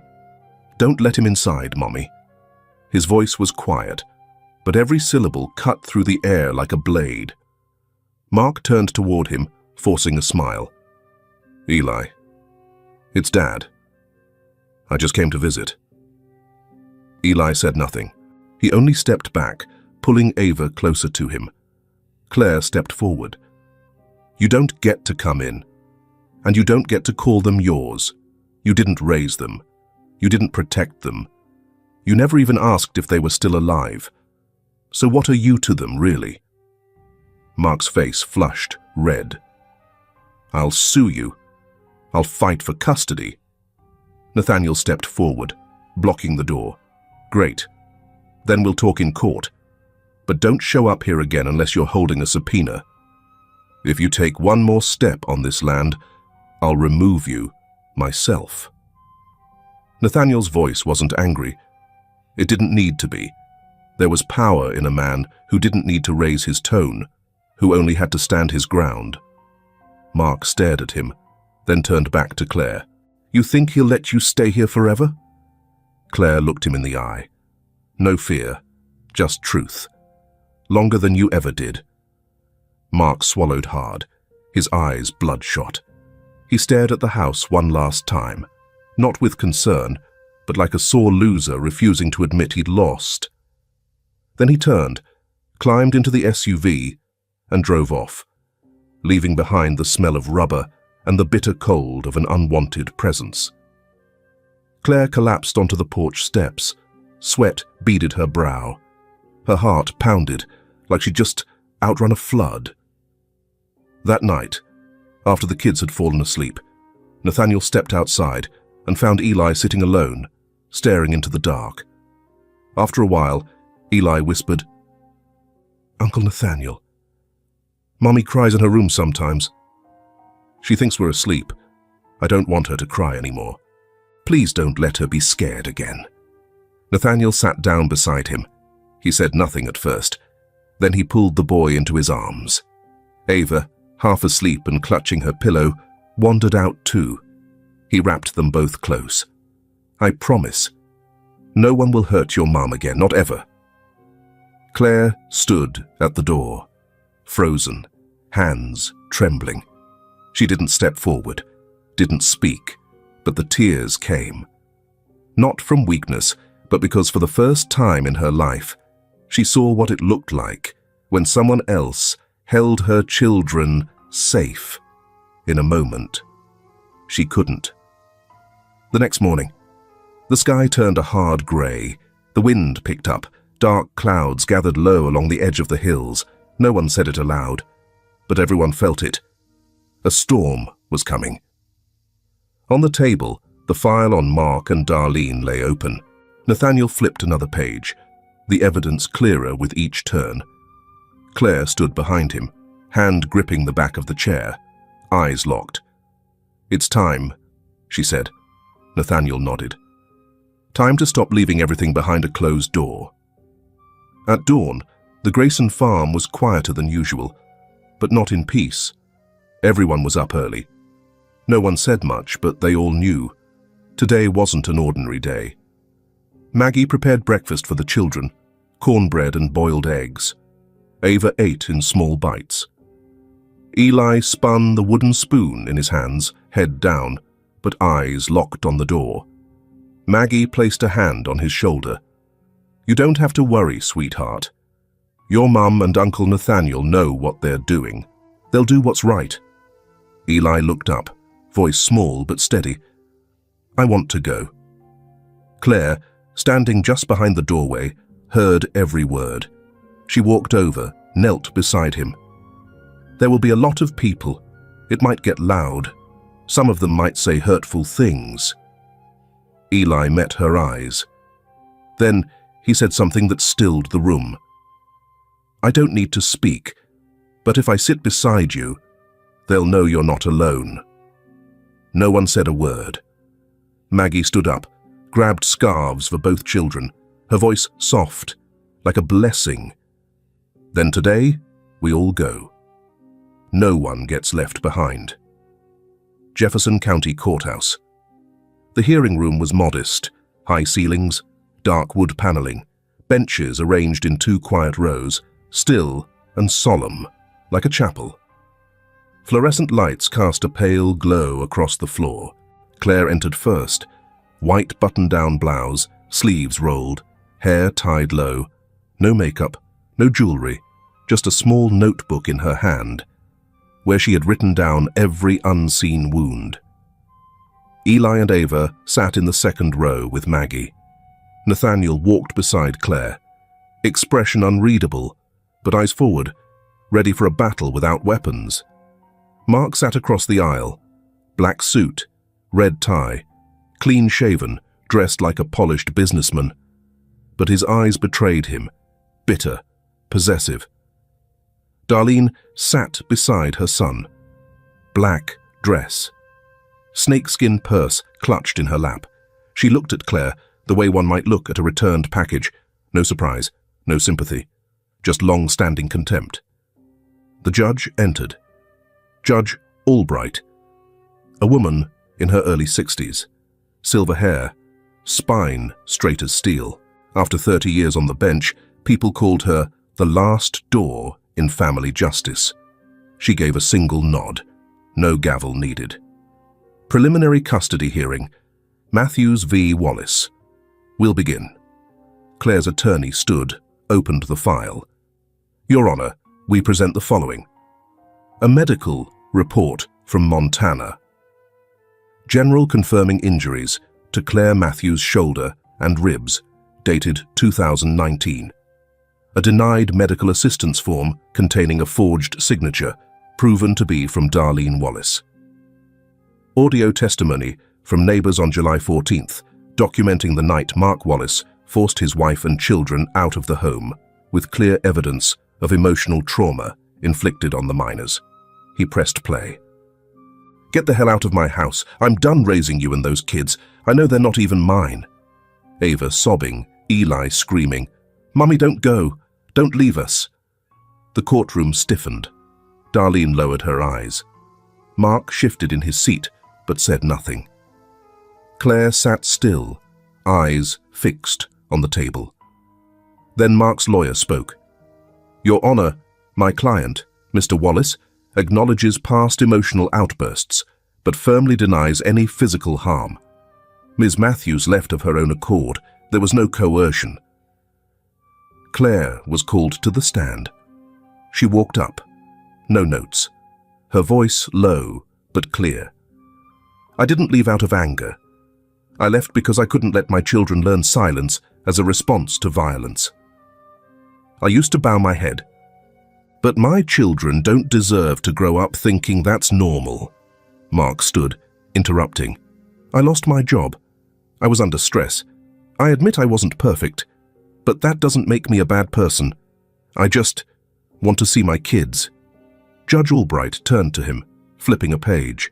"Don't let him inside, Mommy." His voice was quiet, but every syllable cut through the air like a blade. Mark turned toward him, forcing a smile. "Eli, it's Dad. I just came to visit." Eli said nothing. He only stepped back, pulling Ava closer to him. Claire stepped forward. "You don't get to come in, and you don't get to call them yours. You didn't raise them. You didn't protect them. You never even asked if they were still alive. So what are you to them, really?" Mark's face flushed red. "I'll sue you. I'll fight for custody." Nathaniel stepped forward, blocking the door. "Great. Then we'll talk in court. But don't show up here again unless you're holding a subpoena. If you take one more step on this land, I'll remove you myself." Nathaniel's voice wasn't angry. It didn't need to be. There was power in a man who didn't need to raise his tone, who only had to stand his ground. Mark stared at him, then turned back to Claire. "You think he'll let you stay here forever?" Claire looked him in the eye. "No fear, just truth. Longer than you ever did." Mark swallowed hard, his eyes bloodshot. He stared at the house one last time, not with concern, but like a sore loser refusing to admit he'd lost. Then he turned, climbed into the SUV, and drove off, leaving behind the smell of rubber and the bitter cold of an unwanted presence. Claire collapsed onto the porch steps. Sweat beaded her brow. Her heart pounded like she'd just outrun a flood. That night, after the kids had fallen asleep, Nathaniel stepped outside and found Eli sitting alone, staring into the dark. After a while, Eli whispered, "Uncle Nathaniel, Mommy cries in her room sometimes. She thinks we're asleep. I don't want her to cry anymore. Please don't let her be scared again." Nathaniel sat down beside him. He said nothing at first. Then he pulled the boy into his arms. Ava, half asleep and clutching her pillow, wandered out too. He wrapped them both close. "I promise. No one will hurt your mom again, not ever." Claire stood at the door, frozen, hands trembling. She didn't step forward, didn't speak, but the tears came. Not from weakness, but because for the first time in her life, she saw what it looked like when someone else held her children safe in a moment. She couldn't. The next morning, the sky turned a hard grey. The wind picked up. Dark clouds gathered low along the edge of the hills. No one said it aloud, but everyone felt it. A storm was coming. On the table, the file on Mark and Darlene lay open. Nathaniel flipped another page, the evidence clearer with each turn. Claire stood behind him, hand gripping the back of the chair, eyes locked. "It's time," she said. Nathaniel nodded. Time to stop leaving everything behind a closed door. At dawn, the Grayson farm was quieter than usual, but not in peace. Everyone was up early. No one said much, but they all knew. Today wasn't an ordinary day. Maggie prepared breakfast for the children, cornbread and boiled eggs. Ava ate in small bites. Eli spun the wooden spoon in his hands, head down, but eyes locked on the door. Maggie placed a hand on his shoulder. "You don't have to worry, sweetheart. Your mum and Uncle Nathaniel know what they're doing. They'll do what's right." Eli looked up, voice small but steady. "I want to go." Claire, standing just behind the doorway, heard every word. She walked over, knelt beside him. "There will be a lot of people. It might get loud. Some of them might say hurtful things." Eli met her eyes. Then he said something that stilled the room. "I don't need to speak, but if I sit beside you, they'll know you're not alone." No one said a word. Maggie stood up, grabbed scarves for both children, her voice soft, like a blessing. "Then today, we all go. No one gets left behind." Jefferson County Courthouse. The hearing room was modest, high ceilings, dark wood paneling, benches arranged in 2 quiet rows, still and solemn, like a chapel. Fluorescent lights cast a pale glow across the floor. Claire entered first, white button-down blouse, sleeves rolled, hair tied low, no makeup, no jewelry, just a small notebook in her hand, where she had written down every unseen wound. Eli and Ava sat in the second row with Maggie. Nathaniel walked beside Claire, expression unreadable, but eyes forward, ready for a battle without weapons. Mark sat across the aisle, black suit, red tie, clean-shaven, dressed like a polished businessman. But his eyes betrayed him, bitter, possessive. Darlene sat beside her son, black dress, snakeskin purse clutched in her lap. She looked at Claire the way one might look at a returned package. No surprise, no sympathy, just long-standing contempt. The judge entered. Judge Albright, a woman in her early 60s, silver hair, spine straight as steel. After 30 years on the bench, people called her the last door in family justice. She gave a single nod. No gavel needed. Preliminary custody hearing. Matthews v. Wallace. We'll begin. Claire's attorney stood, opened the file. Your Honor, we present the following. A medical report from Montana. General confirming injuries to Claire Matthews' shoulder and ribs, dated 2019. A denied medical assistance form containing a forged signature, proven to be from Darlene Wallace. Audio testimony from neighbors on July 14th, documenting the night Mark Wallace forced his wife and children out of the home, with clear evidence of emotional trauma inflicted on the minors. He pressed play. Get the hell out of my house. I'm done raising you and those kids. I know they're not even mine. Ava sobbing, Eli screaming, Mummy, don't go. Don't leave us. The courtroom stiffened. Darlene lowered her eyes. Mark shifted in his seat, but said nothing. Claire sat still, eyes fixed on the table. Then Mark's lawyer spoke. Your Honor, my client, Mr. Wallace, acknowledges past emotional outbursts, but firmly denies any physical harm. Ms. Matthews left of her own accord. There was no coercion. Claire was called to the stand. She walked up. No notes. Her voice low, but clear. I didn't leave out of anger. I left because I couldn't let my children learn silence as a response to violence. I used to bow my head. But my children don't deserve to grow up thinking that's normal. Mark stood, interrupting. I lost my job. I was under stress. I admit I wasn't perfect, but that doesn't make me a bad person. I just want to see my kids. Judge Albright turned to him, flipping a page.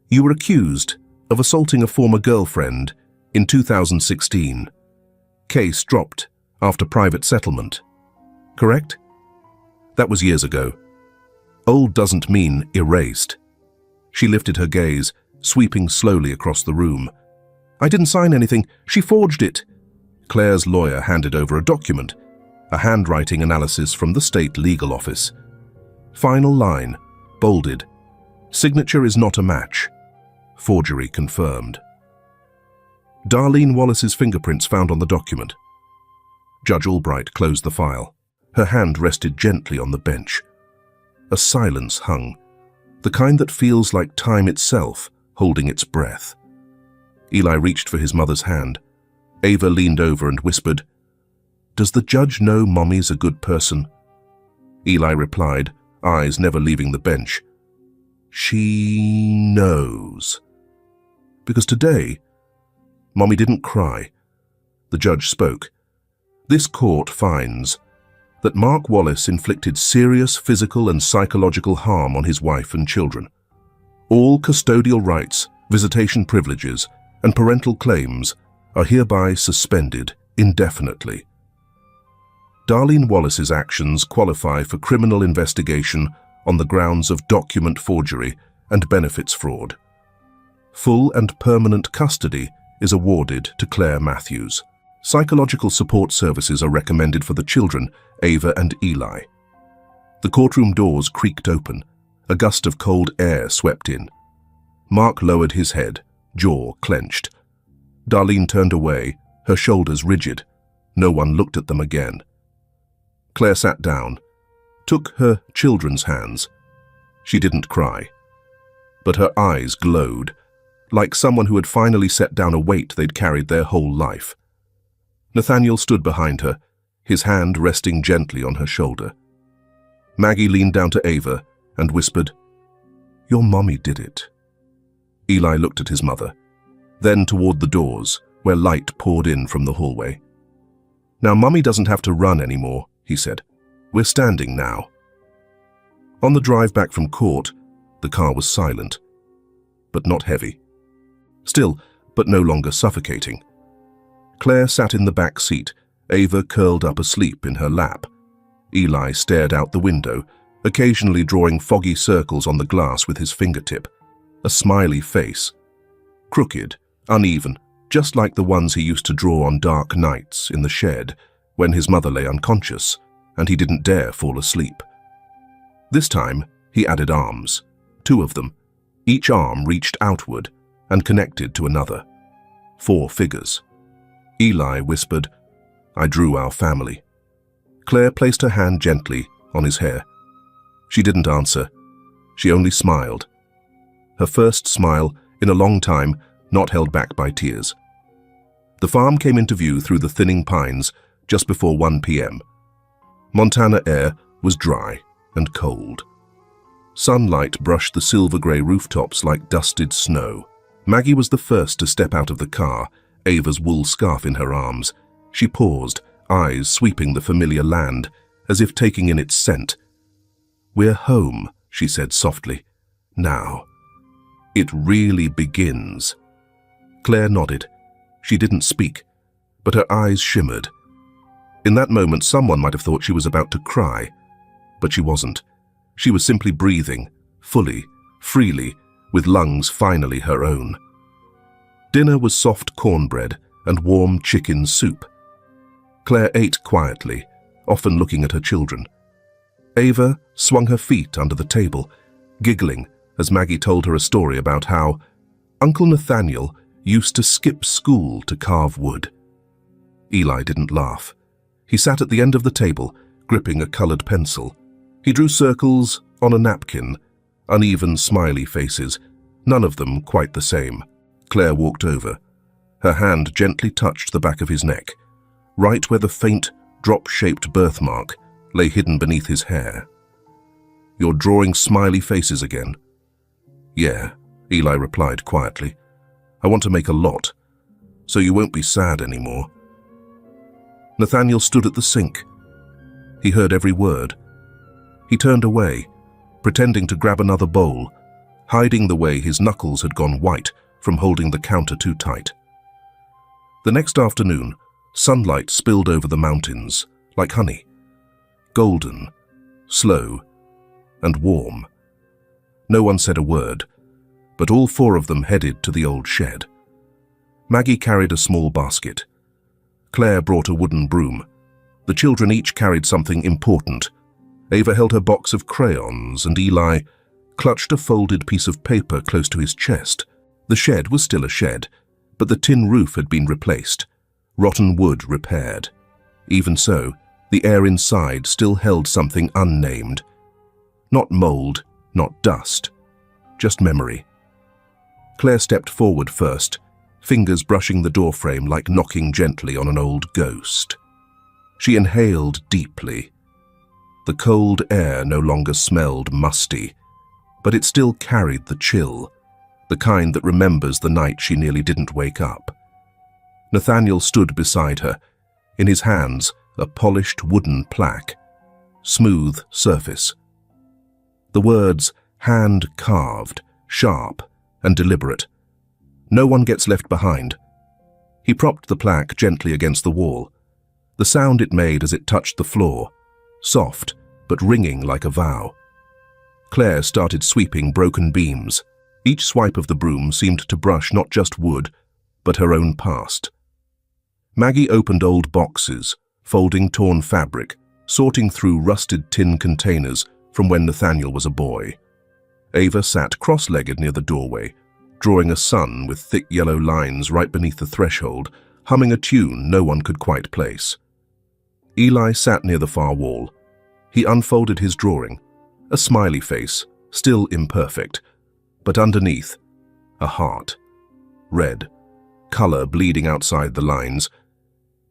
You were accused of assaulting a former girlfriend in 2016. Case dropped after private settlement. Correct? That was years ago. Old doesn't mean erased. She lifted her gaze, sweeping slowly across the room. I didn't sign anything. She forged it. Claire's lawyer handed over a document, a handwriting analysis from the state legal office. Final line, bolded. Signature is not a match. Forgery confirmed. Darlene Wallace's fingerprints found on the document. Judge Albright closed the file. Her hand rested gently on the bench. A silence hung, the kind that feels like time itself holding its breath. Eli reached for his mother's hand. Ava leaned over and whispered, Does the judge know Mommy's a good person? Eli replied, eyes never leaving the bench. She knows. Because today, Mommy didn't cry. The judge spoke. This court finds that Mark Wallace inflicted serious physical and psychological harm on his wife and children. All custodial rights, visitation privileges, and parental claims are hereby suspended indefinitely. Darlene Wallace's actions qualify for criminal investigation on the grounds of document forgery and benefits fraud. Full and permanent custody is awarded to Claire Matthews. Psychological support services are recommended for the children, Ava and Eli. The courtroom doors creaked open. A gust of cold air swept in. Mark lowered his head, jaw clenched. Darlene turned away, her shoulders rigid. No one looked at them again. Claire sat down, took her children's hands. She didn't cry, but her eyes glowed, like someone who had finally set down a weight they'd carried their whole life. Nathaniel stood behind her, his hand resting gently on her shoulder. Maggie leaned down to Ava and whispered, Your mommy did it. Eli looked at his mother, then toward the doors, where light poured in from the hallway. Now Mummy doesn't have to run anymore, he said. We're standing now. On the drive back from court, the car was silent, but not heavy. Still, but no longer suffocating. Claire sat in the back seat, Ava curled up asleep in her lap. Eli stared out the window, occasionally drawing foggy circles on the glass with his fingertip. A smiley face. Crooked, uneven, just like the ones he used to draw on dark nights in the shed when his mother lay unconscious and he didn't dare fall asleep. This time, He added arms, 2 of them. Each arm reached outward and connected to another. 4 figures. Eli whispered, "I drew our family." Claire placed her hand gently on his hair. She didn't answer. She only smiled. Her first smile in a long time, not held back by tears. The farm came into view through the thinning pines just before 1 p.m. Montana air was dry and cold. Sunlight brushed the silver-grey rooftops like dusted snow. Maggie was the first to step out of the car, Ava's wool scarf in her arms. She paused, eyes sweeping the familiar land, as if taking in its scent. "We're home," she said softly. "Now. It really begins." Claire nodded. She didn't speak, but her eyes shimmered. In that moment, someone might have thought she was about to cry, but she wasn't. She was simply breathing, fully, freely, with lungs finally her own. Dinner was soft cornbread and warm chicken soup. Claire ate quietly, often looking at her children. Ava swung her feet under the table, giggling as Maggie told her a story about how Uncle Nathaniel used to skip school to carve wood. Eli didn't laugh. He sat at the end of the table, gripping a colored pencil. He drew circles on a napkin, uneven smiley faces, none of them quite the same. Claire walked over. Her hand gently touched the back of his neck, right where the faint, drop-shaped birthmark lay hidden beneath his hair. "You're drawing smiley faces again?" "Yeah," Eli replied quietly. "I want to make a lot, so you won't be sad anymore." Nathaniel stood at the sink. He heard every word. He turned away, pretending to grab another bowl, hiding the way his knuckles had gone white from holding the counter too tight. The next afternoon, sunlight spilled over the mountains like honey, golden, slow, and warm. No one said a word, but all 4 of them headed to the old shed. Maggie carried a small basket. Claire brought a wooden broom. The children each carried something important. Ava held her box of crayons, and Eli clutched a folded piece of paper close to his chest. The shed was still a shed, but the tin roof had been replaced, rotten wood repaired. Even so, the air inside still held something unnamed. Not mold, not dust, just memory. Claire stepped forward first, fingers brushing the doorframe like knocking gently on an old ghost. She inhaled deeply. The cold air no longer smelled musty, but it still carried the chill, the kind that remembers the night she nearly didn't wake up. Nathaniel stood beside her, in his hands a polished wooden plaque, smooth surface. The words hand-carved, sharp and deliberate. "No one gets left behind." He propped the plaque gently against the wall. The sound it made as it touched the floor, soft but ringing like a vow. Claire started sweeping broken beams. Each swipe of the broom seemed to brush not just wood, but her own past. Maggie opened old boxes, folding torn fabric, sorting through rusted tin containers from when Nathaniel was a boy. Ava sat cross-legged near the doorway, drawing a sun with thick yellow lines right beneath the threshold, humming a tune no one could quite place. Eli sat near the far wall. He unfolded his drawing, a smiley face, still imperfect, but underneath, a heart. Red, color bleeding outside the lines.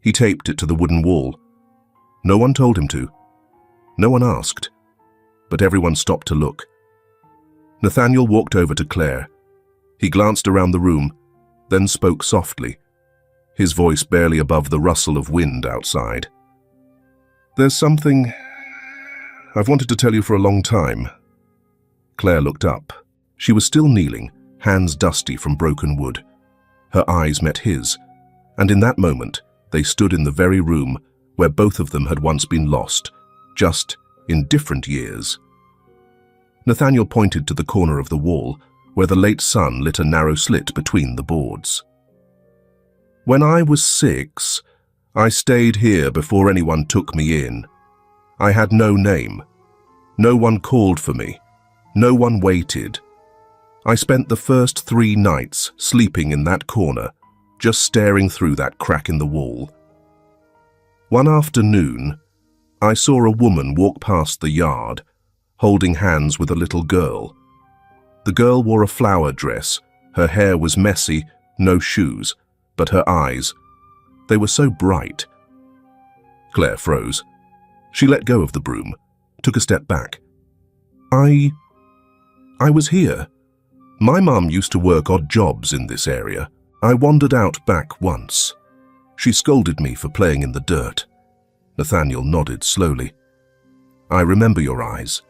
He taped it to the wooden wall. No one told him to. No one asked, but everyone stopped to look. Nathaniel walked over to Claire. He glanced around the room, then spoke softly, his voice barely above the rustle of wind outside. "There's something I've wanted to tell you for a long time." Claire looked up. She was still kneeling, hands dusty from broken wood. Her eyes met his, and in that moment, they stood in the very room where both of them had once been lost, just in different years. Nathaniel pointed to the corner of the wall, where the late sun lit a narrow slit between the boards. "When I was 6, I stayed here before anyone took me in. I had no name. No one called for me. No one waited. I spent the first 3 nights sleeping in that corner, just staring through that crack in the wall. One afternoon, I saw a woman walk past the yard, holding hands with a little girl. The girl wore a flower dress, her hair was messy, no shoes, but her eyes, they were so bright. Claire froze. She let go of the broom, took a step back. I was here. My mum used to work odd jobs in this area. I wandered out back once. She scolded me for playing in the dirt. Nathaniel nodded slowly. I remember your eyes,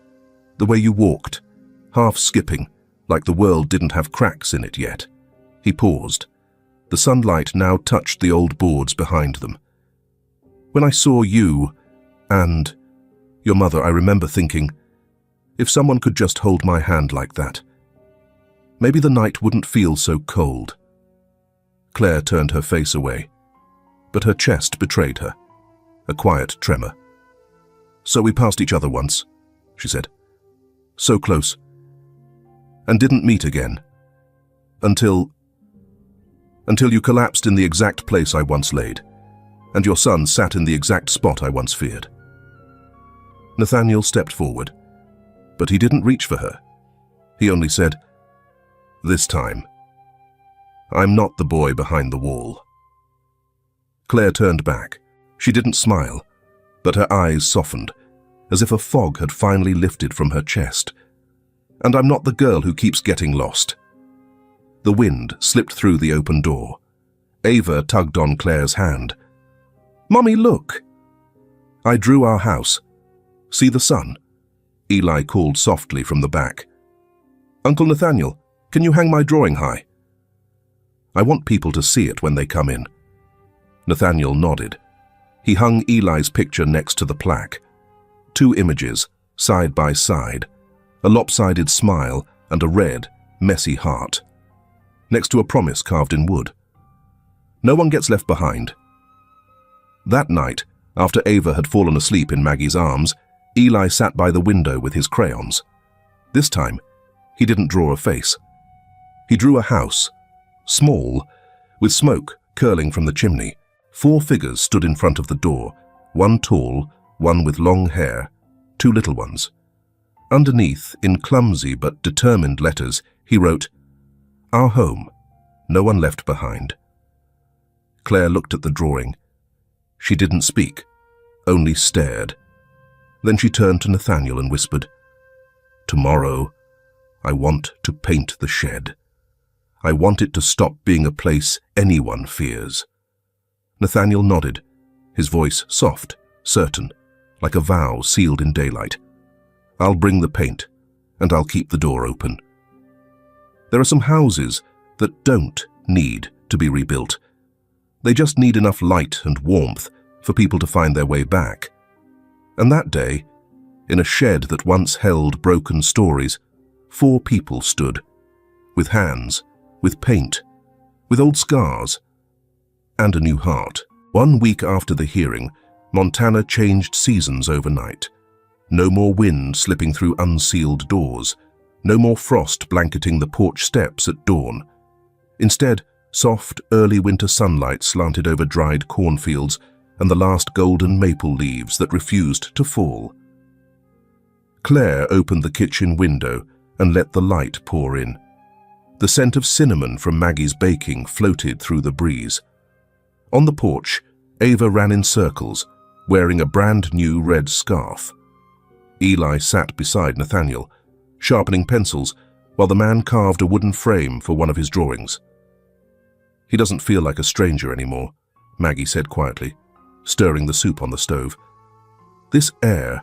the way you walked, half skipping, like the world didn't have cracks in it yet. He paused. The sunlight now touched the old boards behind them. When I saw you and your mother, I remember thinking, if someone could just hold my hand like that, maybe the night wouldn't feel so cold. Claire turned her face away, but her chest betrayed her, a quiet tremor. So we passed each other once, she said. So close. And didn't meet again. Until you collapsed in the exact place I once laid, and your son sat in the exact spot I once feared. Nathaniel stepped forward, but he didn't reach for her. He only said, "This time, I'm not the boy behind the wall." Claire turned back. She didn't smile, but her eyes softened, as if a fog had finally lifted from her chest. "And I'm not the girl who keeps getting lost." The wind slipped through the open door. Ava tugged on Claire's hand. "Mommy, look!" I drew our house. "See the sun?" Eli called softly from the back. "Uncle Nathaniel, can you hang my drawing high? I want people to see it when they come in." Nathaniel nodded. He hung Eli's picture next to the plaque. 2 images, side by side, a lopsided smile and a red, messy heart, next to a promise carved in wood. No one gets left behind. That night, after Ava had fallen asleep in Maggie's arms, Eli sat by the window with his crayons. This time, he didn't draw a face. He drew a house, small, with smoke curling from the chimney. 4 figures stood in front of the door, one tall, one with long hair, 2 little ones. Underneath, in clumsy but determined letters, he wrote, "Our home, no one left behind." Claire looked at the drawing. She didn't speak, only stared. Then she turned to Nathaniel and whispered, "Tomorrow, I want to paint the shed. I want it to stop being a place anyone fears." Nathaniel nodded, his voice soft, certain, like a vow sealed in daylight. "I'll bring the paint, and I'll keep the door open." There are some houses that don't need to be rebuilt. They just need enough light and warmth for people to find their way back. And that day, in a shed that once held broken stories, 4 people stood, with hands, with paint, with old scars, and a new heart. 1 week after the hearing, Montana changed seasons overnight. No more wind slipping through unsealed doors. No more frost blanketing the porch steps at dawn. Instead, soft, early winter sunlight slanted over dried cornfields and the last golden maple leaves that refused to fall. Claire opened the kitchen window and let the light pour in. The scent of cinnamon from Maggie's baking floated through the breeze. On the porch, Ava ran in circles, wearing a brand-new red scarf. Eli sat beside Nathaniel, sharpening pencils, while the man carved a wooden frame for one of his drawings. "He doesn't feel like a stranger anymore," Maggie said quietly, stirring the soup on the stove. "This air,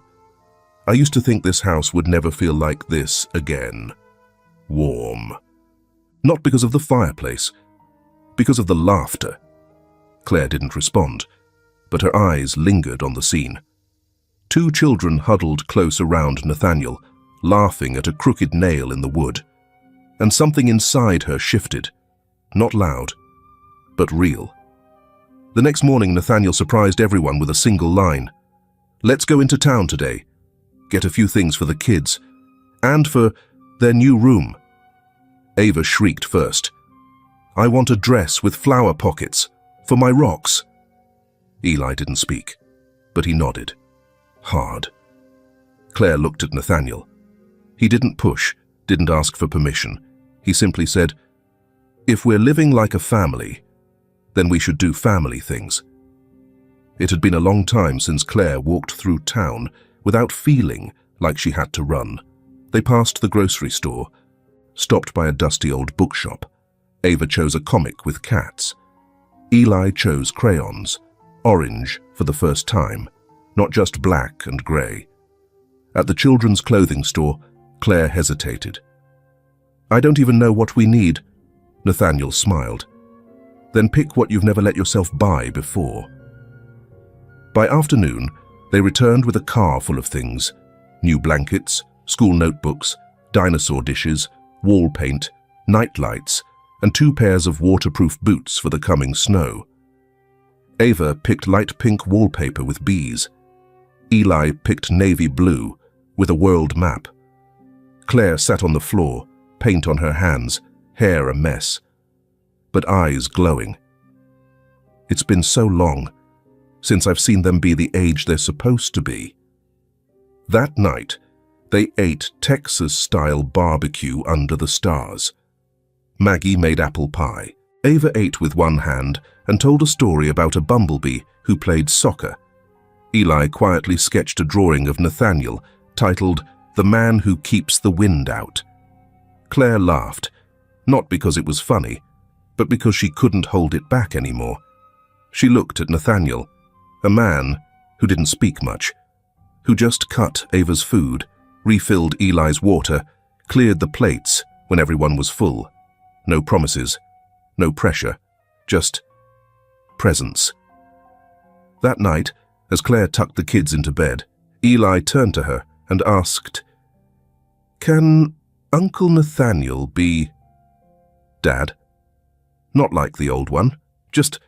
I used to think this house would never feel like this again. Warm. Not because of the fireplace, because of the laughter." Claire didn't respond, but her eyes lingered on the scene. 2 children huddled close around Nathaniel, laughing at a crooked nail in the wood. And something inside her shifted, not loud, but real. The next morning, Nathaniel surprised everyone with a single line. "Let's go into town today. Get a few things for the kids. And for Their new room. Ava shrieked first. I want a dress with flower pockets, for my rocks. Eli didn't speak, but he nodded. Hard. Claire looked at Nathaniel. He didn't push, didn't ask for permission. He simply said, if we're living like a family, then we should do family things. It had been a long time since Claire walked through town without feeling like she had to run. They passed the grocery store, stopped by a dusty old bookshop. Ava chose a comic with cats. Eli chose crayons, orange for the first time, not just black and grey. At the children's clothing store, Claire hesitated. I don't even know what we need. Nathaniel smiled. Then pick what you've never let yourself buy before. By afternoon, they returned with a car full of things. New blankets, school notebooks, dinosaur dishes, wall paint, night lights, and 2 pairs of waterproof boots for the coming snow. Ava picked light pink wallpaper with bees. Eli picked navy blue with a world map. Claire sat on the floor, paint on her hands, hair a mess, but eyes glowing. It's been so long since I've seen them be the age they're supposed to be. That night, they ate Texas-style barbecue under the stars. Maggie made apple pie. Ava ate with one hand and told a story about a bumblebee who played soccer. Eli quietly sketched a drawing of Nathaniel titled The Man Who Keeps the Wind Out. Claire laughed, not because it was funny, but because she couldn't hold it back anymore. She looked at Nathaniel, a man who didn't speak much, who just cut Ava's food, refilled Eli's water, cleared the plates when everyone was full. No promises, no pressure, just presence. That night, as Claire tucked the kids into bed, Eli turned to her and asked, Can Uncle Nathaniel be Dad? Not like the old one, just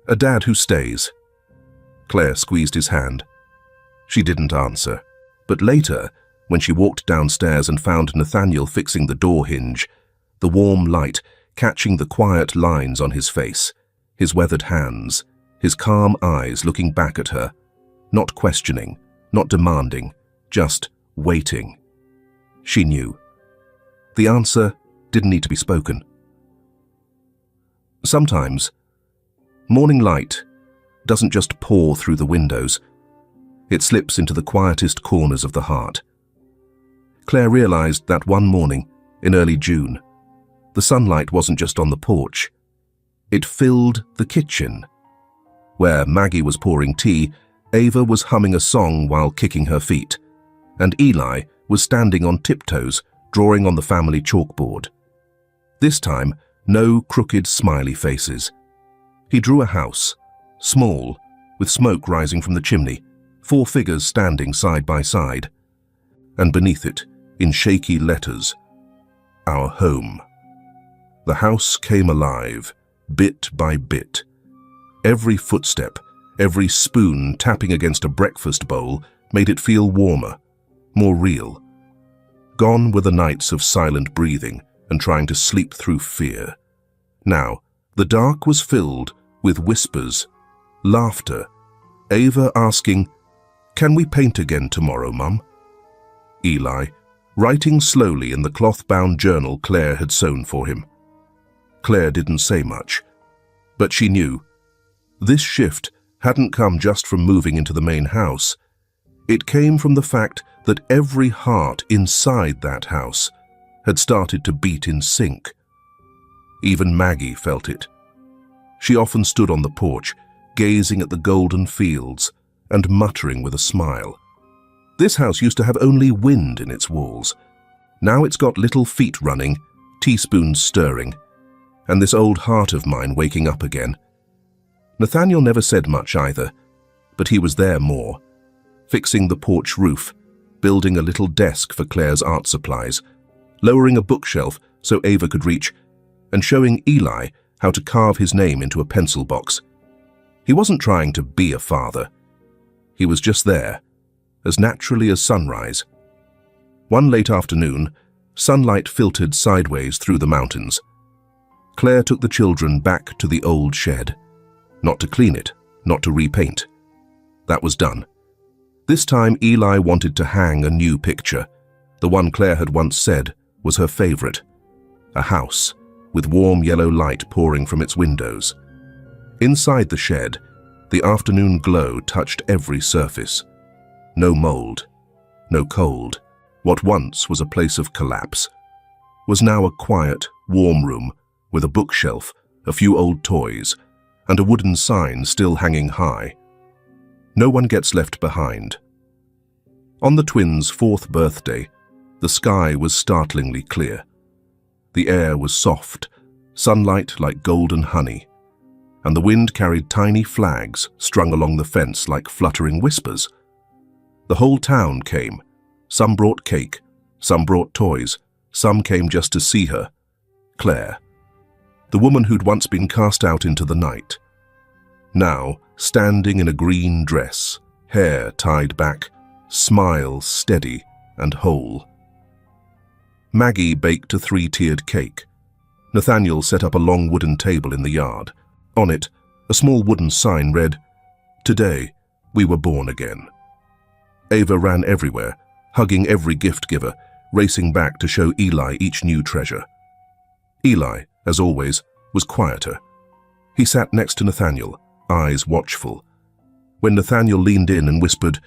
a dad who stays. Claire squeezed his hand. She didn't answer, but later, when she walked downstairs and found Nathaniel fixing the door hinge, the warm light catching the quiet lines on his face, his weathered hands, his calm eyes looking back at her, not questioning, not demanding, just waiting. She knew. The answer didn't need to be spoken. Sometimes, morning light doesn't just pour through the windows. It slips into the quietest corners of the heart. Claire realized that one morning, in early June, the sunlight wasn't just on the porch. It filled the kitchen. Where Maggie was pouring tea, Ava was humming a song while kicking her feet, and Eli was standing on tiptoes, drawing on the family chalkboard. This time, no crooked smiley faces. He drew a house, small, with smoke rising from the chimney, 4 figures standing side by side, and beneath it, in shaky letters, our home. The house came alive, bit by bit. Every footstep, every spoon tapping against a breakfast bowl made it feel warmer, more real. Gone were the nights of silent breathing and trying to sleep through fear. Now, the dark was filled with whispers, laughter, Ava asking, Can we paint again tomorrow, Mum? Eli, writing slowly in the cloth-bound journal Claire had sewn for him. Claire didn't say much, but she knew. This shift hadn't come just from moving into the main house. It came from the fact that every heart inside that house had started to beat in sync. Even Maggie felt it. She often stood on the porch, gazing at the golden fields and muttering with a smile. This house used to have only wind in its walls. Now it's got little feet running, teaspoons stirring, and this old heart of mine waking up again. Nathaniel never said much either, but he was there more, fixing the porch roof, building a little desk for Claire's art supplies, lowering a bookshelf so Ava could reach, and showing Eli how to carve his name into a pencil box. He wasn't trying to be a father. He was just there, as naturally as sunrise. One late afternoon, Sunlight filtered sideways through the mountains. Claire took the children back to the old shed. Not to clean it, not to repaint. That was done. This time Eli wanted to hang a new picture, the one Claire had once said was her favorite. A house, with warm yellow light pouring from its windows. Inside the shed, the afternoon glow touched every surface. No mold, no cold. What once was a place of collapse was now a quiet, warm room with a bookshelf, a few old toys, and a wooden sign still hanging high. No one gets left behind. On the twins' 4th birthday, the sky was startlingly clear. The air was soft, sunlight like golden honey, and the wind carried tiny flags strung along the fence like fluttering whispers. The whole town came. Some brought cake, some brought toys, some came just to see her, Claire, the woman who'd once been cast out into the night. Now, standing in a green dress, hair tied back, smile steady and whole. Maggie baked a 3-tiered cake. Nathaniel set up a long wooden table in the yard. On it, a small wooden sign read, "Today, we were born again." Ava ran everywhere, hugging every gift giver, racing back to show Eli each new treasure. Eli, as always, was quieter. He sat next to Nathaniel, eyes watchful. When Nathaniel leaned in and whispered,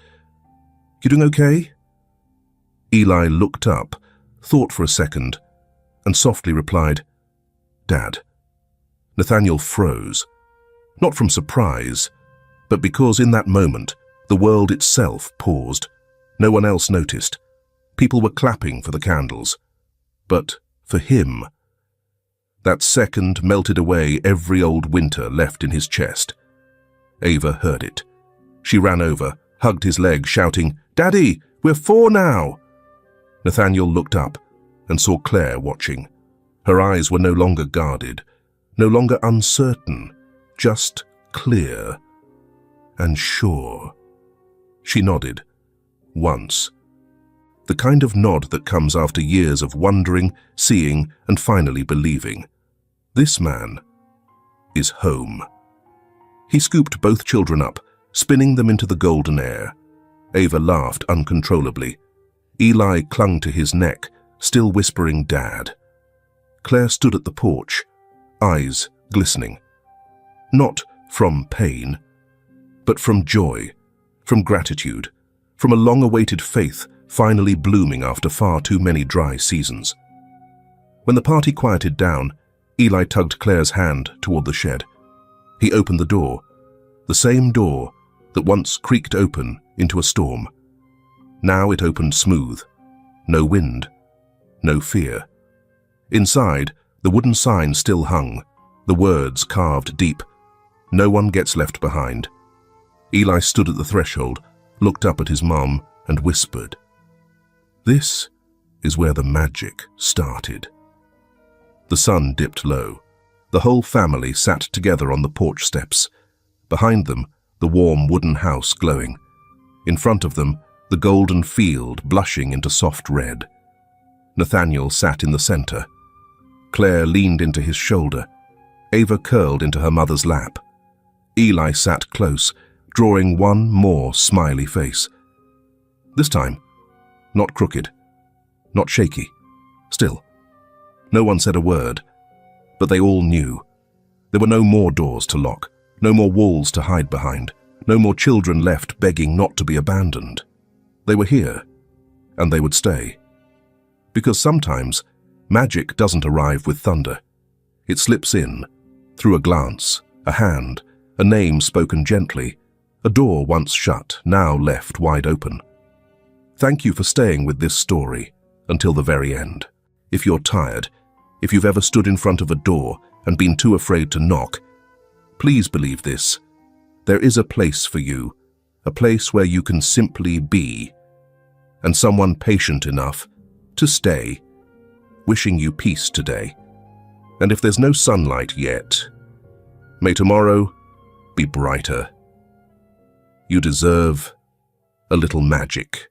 "You doing okay?" Eli looked up, thought for a second, and softly replied, "Dad." Nathaniel froze, not from surprise, but because in that moment the world itself paused. No one else noticed. People were clapping for the candles. But for him, that second melted away every old winter left in his chest. Ava heard it. She ran over, hugged his leg, shouting, "Daddy, we're 4 now!" Nathaniel looked up and saw Claire watching. Her eyes were no longer guarded, no longer uncertain, just clear and sure. She nodded. Once. The kind of nod that comes after years of wondering, seeing, and finally believing. This man is home. He scooped both children up, spinning them into the golden air. Ava laughed uncontrollably. Eli clung to his neck, still whispering, "Dad." Claire stood at the porch, eyes glistening. Not from pain, but from joy, from gratitude, from a long-awaited faith finally blooming after far too many dry seasons. When the party quieted down, Eli tugged Claire's hand toward the shed. He opened the door, the same door that once creaked open into a storm. Now it opened smooth. No wind, no fear. Inside, the wooden sign still hung, the words carved deep. No one gets left behind. Eli stood at the threshold, looked up at his mom, and whispered, "This is where the magic started." The sun dipped low. The whole family sat together on the porch steps. Behind them, the warm wooden house glowing. In front of them, the golden field blushing into soft red. Nathaniel sat in the center. Claire leaned into his shoulder. Ava curled into her mother's lap. Eli sat close, drawing one more smiley face. This time, not crooked, not shaky, still. No one said a word, but they all knew. There were no more doors to lock, no more walls to hide behind, no more children left begging not to be abandoned. They were here, and they would stay. Because sometimes, magic doesn't arrive with thunder. It slips in, through a glance, a hand, a name spoken gently, a door once shut, now left wide open. Thank you for staying with this story until the very end. If you're tired, if you've ever stood in front of a door and been too afraid to knock, please believe this. There is a place for you, a place where you can simply be, and someone patient enough to stay, wishing you peace today. And if there's no sunlight yet, may tomorrow be brighter. You deserve a little magic.